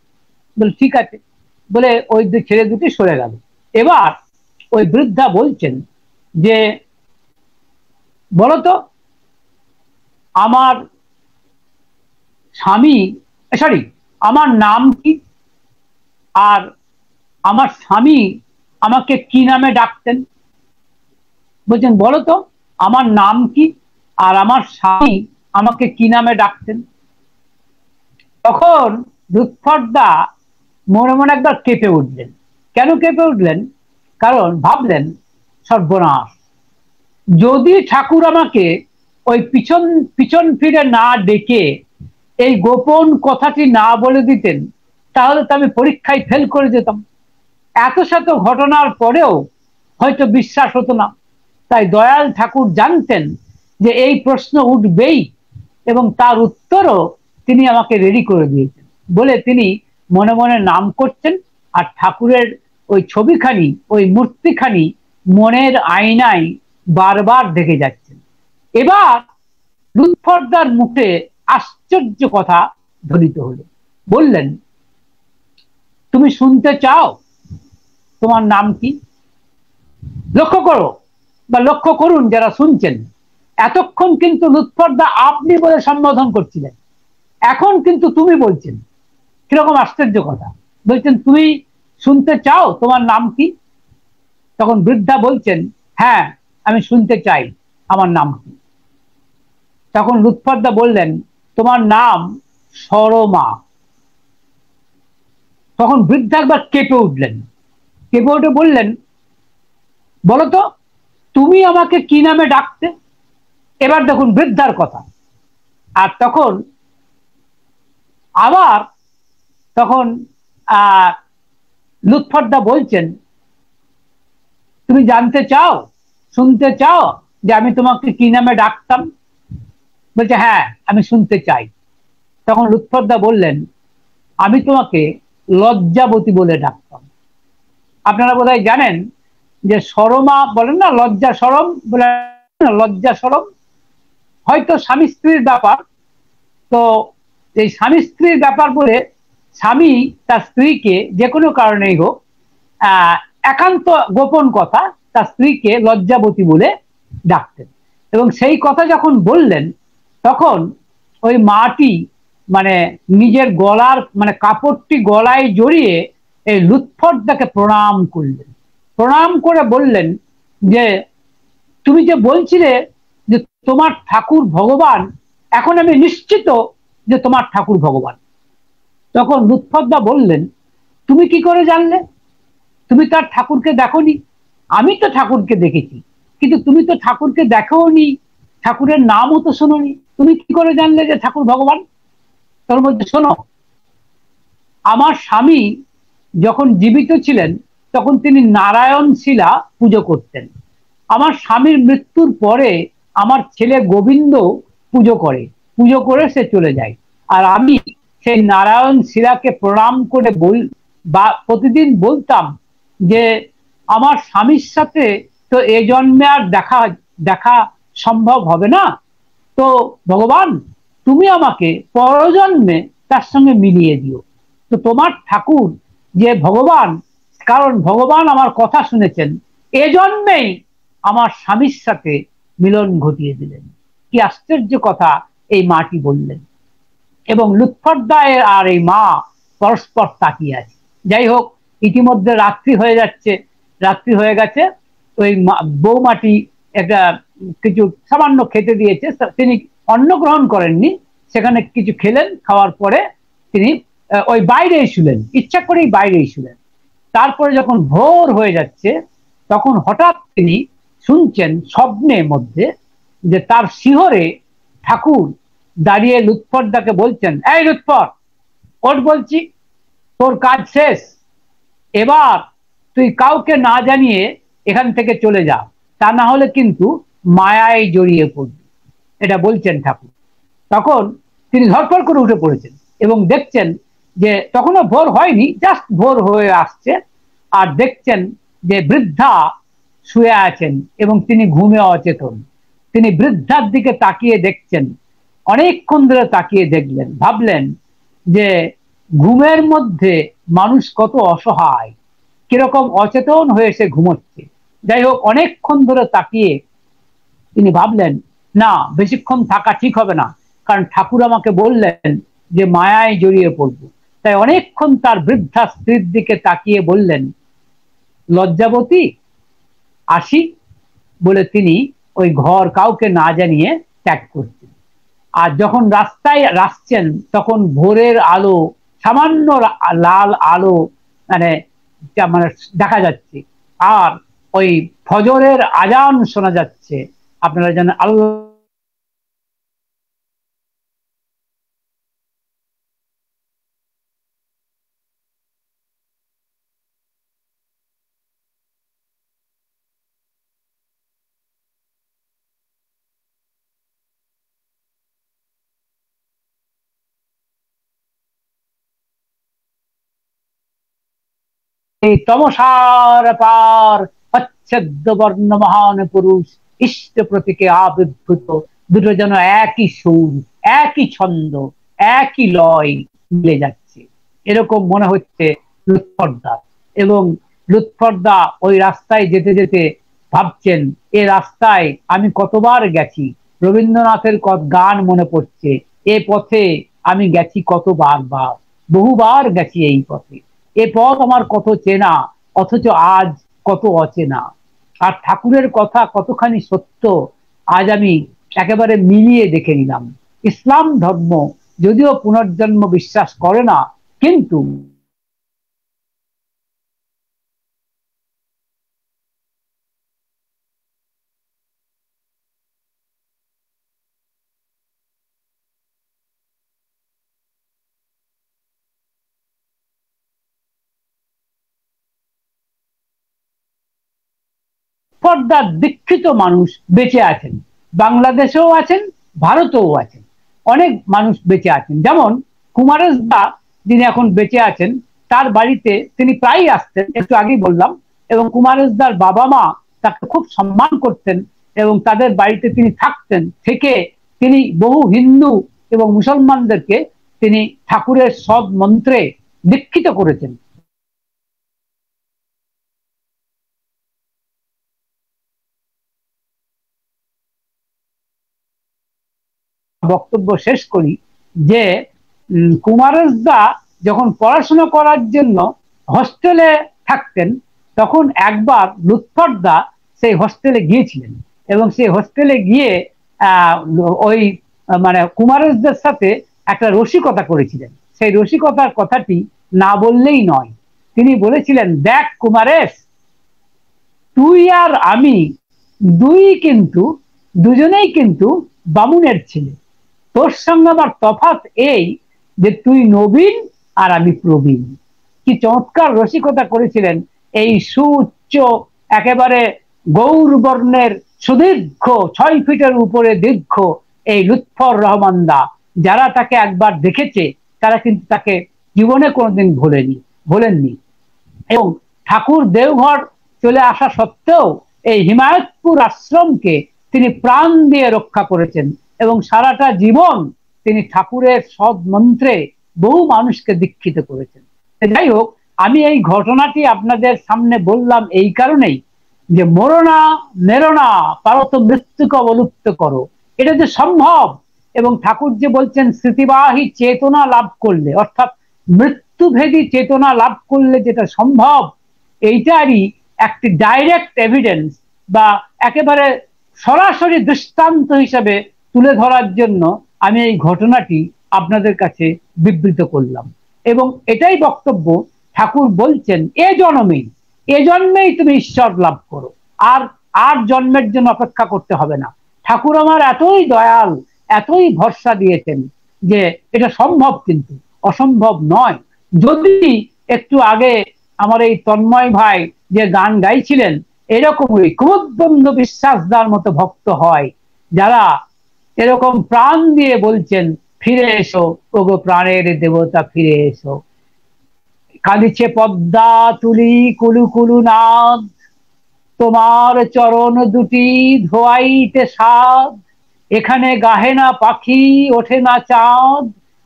Speaker 1: বলে ঠিক আছে, বলে ওই দুই ছেলে দুটি সরে গেল। এবার ওই বৃদ্ধা বলছেন যে, বলতো আমার স্বামী, সরি, আমার নাম কি, আর আমার স্বামী আমাকে কি নামে ডাকতেন? বলছেন বলতো আমার নাম কি, আর আমার স্বামী আমাকে কি নামে ডাকতেন? তখন লুৎফরদা মনে মনে একবার কেঁপে উঠলেন। কেন কেঁপে উঠলেন? কারণ ভাবলেন, সর্বনাশ, যদি ঠাকুর আমাকে ওই পিছন পিছন ফিরে না ডেকে এই গোপন কথাটি না বলে দিতেন, তাহলে তো আমি পরীক্ষায় ফেল করে যেতাম। এত শত ঘটনার পরেও হয়তো বিশ্বাস হতো না। তাই দয়াল ঠাকুর জানতেন যে এই প্রশ্ন উঠবেই, এবং তার উত্তরও তিনি আমাকে রেডি করে দিয়েছেন বলে তিনি মনে মনে নাম করছেন। আর ঠাকুরের ওই ছবিখানি, ওই মূর্তিখানি মনের আয়নায় বারবার দেখে যাচ্ছেন। এবার লুৎফরদার মুখে আশ্চর্য কথা ধ্বনিত হলো। বললেন, তুমি শুনতে চাও তোমার নাম কি? লক্ষ্য করো, বা লক্ষ্য করুন যারা শুনছেন, এতক্ষণ কিন্তু লুৎফরদা আপনি বলে সম্বোধন করছিলেন, এখন কিন্তু তুমি বলছেন। কিরকম আশ্চর্য কথা! বলছেন তুমি শুনতে চাও তোমার নাম কি? তখন বৃদ্ধা বলছেন, হ্যাঁ আমি শুনতে চাই আমার নাম কি। তখন লুৎফরদা বললেন, তোমার নাম সরমা। তখন বৃদ্ধা একবার কেঁপে উঠলেন, কেঁপে উঠে বললেন, বলতো তুমি আমাকে কি নামে ডাকতে? এবার দেখুন বৃদ্ধার কথা। আর তখন আবার তখন লুৎফরদা বলছেন, তুমি জানতে চাও, শুনতে চাও যে আমি তোমাকে কি নামে ডাকতাম? বলছে হ্যাঁ আমি শুনতে চাই। তখন লুৎফরদা বললেন, আমি তোমাকে লজ্জাবতী বলে ডাকতাম। আপনারা বোধহয় জানেন যে সরমা বলেন না, লজ্জা সরম বলে, লজ্জা সরম হয়তো স্বামী স্ত্রীর ব্যাপার। তো এই স্বামী স্ত্রীর ব্যাপার বলে স্বামী তার স্ত্রীকে যে কোনো কারণেই হোক, একান্ত গোপন কথা, তার স্ত্রীকে লজ্জাবতী বলে ডাকতেন। এবং সেই কথা যখন বললেন, তখন ওই মাটি মানে নিজের গলার মানে কাপড়টি গলায় জড়িয়ে এই লুৎফরদাকে প্রণাম করলেন। প্রণাম করে বললেন যে, তুমি যে বলছিলে যে তোমার ঠাকুর ভগবান, এখন আমি নিশ্চিত যে তোমার ঠাকুর ভগবান। তখন লুৎফরদা বললেন, তুমি কি করে জানলে? তুমি তার ঠাকুরকে দেখোনি। আমি তো ঠাকুরকে দেখেছি, কিন্তু তুমি তো ঠাকুরকে দেখোনি, ঠাকুরের নামও তো শোনোনি, তুমি কি করে জানলে যে ঠাকুর ভগবান? তোর মধ্যে শোনো, আমার স্বামী যখন জীবিত ছিলেন তখন তিনি নারায়ণ শিলা পুজো করতেন। আমার স্বামীর মৃত্যুর পরে আমার ছেলে গোবিন্দ পুজো করে সে চলে যায়। আর আমি সেই নারায়ণ শিলাকে প্রণাম করে বা প্রতিদিন বলতাম যে আমার স্বামীর সাথে তো এ জন্মে আর দেখা সম্ভব হবে না, তো ভগবান তুমি আমাকে পরজন্মে তার সঙ্গে মিলিয়ে দিও। তো তোমার ঠাকুর যে ভগবান, কারণ ভগবান আমার কথা শুনেছেন, এ জন্মেই আমার স্বামীর সাথে মিলন ঘটিয়ে দিলেন। কি আশ্চর্য কথা এই মাটি বললেন। এবং লুৎফরদা আর এই মা পরস্পর তাকিয়ে আছে। যাই হোক, ইতিমধ্যে রাত্রি হয়ে যাচ্ছে, রাত্রি হয়ে গেছে। ওই বৌমাটি একটা কিছু সামান্য খেতে দিয়েছে, তিনি অন্ন গ্রহণ করেননি, সেখানে কিছু খেলেন, খাওয়ার পরে তিনি ওই বাইরেই শুলেন, ইচ্ছা করেই বাইরেই শুলেন। তারপরে যখন ভোর হয়ে যাচ্ছে, তখন হঠাৎ তিনি শুনছেন স্বপ্নের মধ্যে যে তার শিহরে ঠাকুর দাঁড়িয়ে লুৎফরদাকে বলছেন, এই লুৎফর, ওঠ বলছি, তোর কাজ শেষ, এবার তুই কাউকে না জানিয়ে এখান থেকে চলে যা, তা না হলে কিন্তু মায়ায় জড়িয়ে পড়বি। এটা বলছেন ঠাকুর। তখন তিনি ধরপড় করে উঠে পড়েছেন এবং দেখছেন যে তখনও ভোর হয়নি, জাস্ট ভোর হয়ে আসছে, আর দেখছেন যে বৃদ্ধা শুয়ে আছেন এবং তিনি ঘুমে অচেতন। তিনি বৃদ্ধার দিকে তাকিয়ে দেখছেন, অনেকক্ষণ ধরে তাকিয়ে দেখলেন, ভাবলেন যে ঘুমের মধ্যে মানুষ কত অসহায়, কিরকম অচেতন হয়ে সে ঘুমোচ্ছে। যাই হোক, অনেকক্ষণ ধরে তাকিয়ে তিনি ভাবলেন, না, বেশিক্ষণ থাকা ঠিক হবে না, কারণ ঠাকুর আমাকে বললেন যে মায়ায় জড়িয়ে পড়ব। তাই অনেকক্ষণ তার বৃদ্ধা স্ত্রীর দিকে তাকিয়ে বললেন, লজ্জাবতী, আসি, বলে তিনি ওই ঘর কাউকে না জানিয়ে ত্যাগ করছেন। আর যখন রাস্তায় আসছেন তখন ভোরের আলো, সামান্য লাল আলো মানে মানে দেখা যাচ্ছে, আর ওই ফজরের আজান শোনা যাচ্ছে। আপনারা জানেন আল্লাহ এই তমসার পার অচ্ছেদ্য বর্ণ মহান পুরুষ ইষ্ট প্রতীকে আবির্ভূত, দুটো যেন একই সুর, একই ছন্দ, একই লয় মিলে যাচ্ছে, এরকম মনে হচ্ছে লুৎফরদা। এবং লুৎফরদা ওই রাস্তায় যেতে যেতে ভাবছেন, এ রাস্তায় আমি কতবার গেছি, রবীন্দ্রনাথের গান মনে পড়ছে, এ পথে আমি গেছি কতবার, বহুবার গেছি এই পথে, এ পথ আমার কত চেনা, অথচ আজ কত অচেনা। আর ঠাকুরের কথা কতখানি সত্য আজ আমি একেবারে মিলিয়ে দেখে নিলাম। ইসলাম ধর্ম যদিও পুনর্জন্ম বিশ্বাস করে না, কিন্তু পর্দার দীক্ষিত মানুষ বেঁচে আছেন, বাংলাদেশেও আছেন, ভারতেও আছেন, অনেক মানুষ বেঁচে আছেন। যেমন কুমারেশ দা, যিনি এখন বেঁচে আছেন, তার বাড়িতে তিনি প্রায়ই আসতেন, একটু আগেই বললাম, এবং কুমারেশ দার বাবা মা তাকে খুব সম্মান করতেন এবং তাদের বাড়িতে তিনি থাকতেন, থেকে তিনি বহু হিন্দু এবং মুসলমানদেরকে তিনি ঠাকুরের সদ মন্ত্রে দীক্ষিত করেছেন। বক্তব্য শেষ করি যে কুমারেশ দা যখন পড়াশোনা করার জন্য হস্টেলে থাকতেন, তখন একবার লুৎফরদা সেই হস্টেলে গিয়েছিলেন এবং সেই হস্টেলে গিয়ে ওই মানে কুমারেশদের সাথে একটা রসিকতা করেছিলেন। সেই রসিকতার কথাটি না বললেই নয়। তিনি বলেছিলেন, দেখ কুমারেশ, তুই আর আমি দুজনেই কিন্তু বামুনের ছেলে, তোর সঙ্গে আমার তফাৎ এই যে তুই নবীন আর আমি প্রবীণ। কি চমৎকার রসিকতা করেছিলেন এই সুউচ্চ একেবারে গৌরবর্ণের সুদীর্ঘ 6 ফিটের উপরে দীর্ঘ এই লুৎফর রহমান দা। যারা তাকে একবার দেখেছে তারা কিন্তু তাকে জীবনে কোনোদিন ভোলেননি। এবং ঠাকুর দেওঘর চলে আসা সত্ত্বেও এই হিমায়তপুর আশ্রমকে তিনি প্রাণ দিয়ে রক্ষা করেছেন এবং সারাটা জীবন তিনি ঠাকুরের সদ মন্ত্রে বহু মানুষকে দীক্ষিত করেছেন। যাই হোক, আমি এই ঘটনাটি আপনাদের সামনে বললাম এই কারণেই যে মরনা মেরনা পারত মৃত্যুকে অবলুপ্ত করো, এটা যে সম্ভব। এবং ঠাকুর যে বলছেন স্মৃতিবাহী চেতনা লাভ করলে, অর্থাৎ মৃত্যুভেদী চেতনা লাভ করলে যেটা সম্ভব, এইটারই একটি ডাইরেক্ট এভিডেন্স বা একেবারে সরাসরি দৃষ্টান্ত হিসেবে তুলে ধরার জন্য আমি এই ঘটনাটি আপনাদের কাছে বিবৃত করলাম। এবং এটাই বক্তব্য, ঠাকুর বলছেন এ জন্মেই তুমি ঈশ্বর লাভ করো, আর জন্মের জন্য অপেক্ষা করতে হবে না। ঠাকুর আমার এতই দয়াল, এতই ভরসা দিয়েছেন যে এটা সম্ভব, কিন্তু অসম্ভব নয়। যদি একটু আগে আমার এই তন্ময় ভাই যে গান গাইছিলেন, এরকমই কুমুদবন্ধু বিশ্বাসদার মতো ভক্ত হয়, যারা এরকম প্রাণ দিয়ে বলছেন ফিরে এসো ওগো প্রাণের দেবতা ফিরে এসো, কাঁদিছে পদ্মা তুলি কুলু কুলু নাদ, তোমার চরণ দুটি ধোয়াইতে সাদ, এখানে গাহে না পাখি ওঠে না চাঁদ,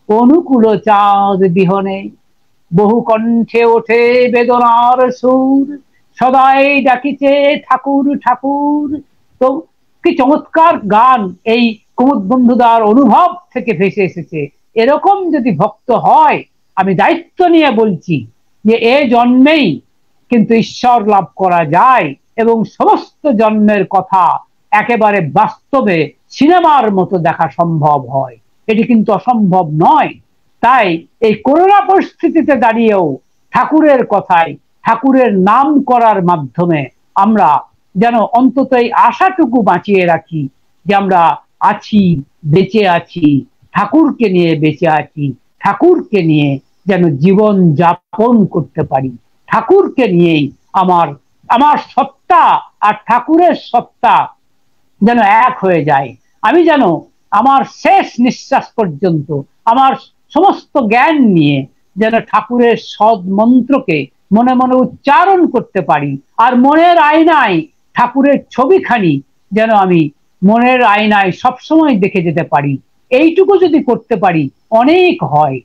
Speaker 1: অনুকূল চাঁদ বিহনে, বহু কণ্ঠে ওঠে বেদনার সুর, সদাই ডাকিছে ঠাকুর ঠাকুর। তো কি চমৎকার গান এই কুমুদ বন্ধুদার অনুভব থেকে ভেসে এসেছে। এরকম যদি ভক্ত হয়, আমি দায়িত্ব নিয়ে বলছি যে এ জন্মেই কিন্তু ঈশ্বর লাভ করা যায়, এবং সমস্ত জন্মের কথা একেবারে বাস্তবে সিনেমার মতো দেখা সম্ভব হয়, এটি কিন্তু অসম্ভব নয়। তাই এই করোনা পরিস্থিতিতে দাঁড়িয়েও ঠাকুরের কথায়, ঠাকুরের নাম করার মাধ্যমে আমরা যেন অন্তত এই আশাটুকু বাঁচিয়ে রাখি যে আমরা আছি, বেঁচে আছি, ঠাকুরকে নিয়ে বেঁচে আছি, ঠাকুরকে নিয়ে যেন জীবন যাপন করতে পারি, ঠাকুরকে নিয়েই আমার আমার সত্তা আর ঠাকুরের সত্তা যেন এক হয়ে যায়। আমি যেন আমার শেষ নিঃশ্বাস পর্যন্ত আমার সমস্ত জ্ঞান নিয়ে যেন ঠাকুরের সদ মন্ত্রকে মনে মনে উচ্চারণ করতে পারি, আর মনের আয়নায় ঠাকুরের ছবিখানি যেন আমি মনের আয়নায় সবসময় দেখে যেতে পারি। এইটুকু যদি করতে পারি অনেক হয়।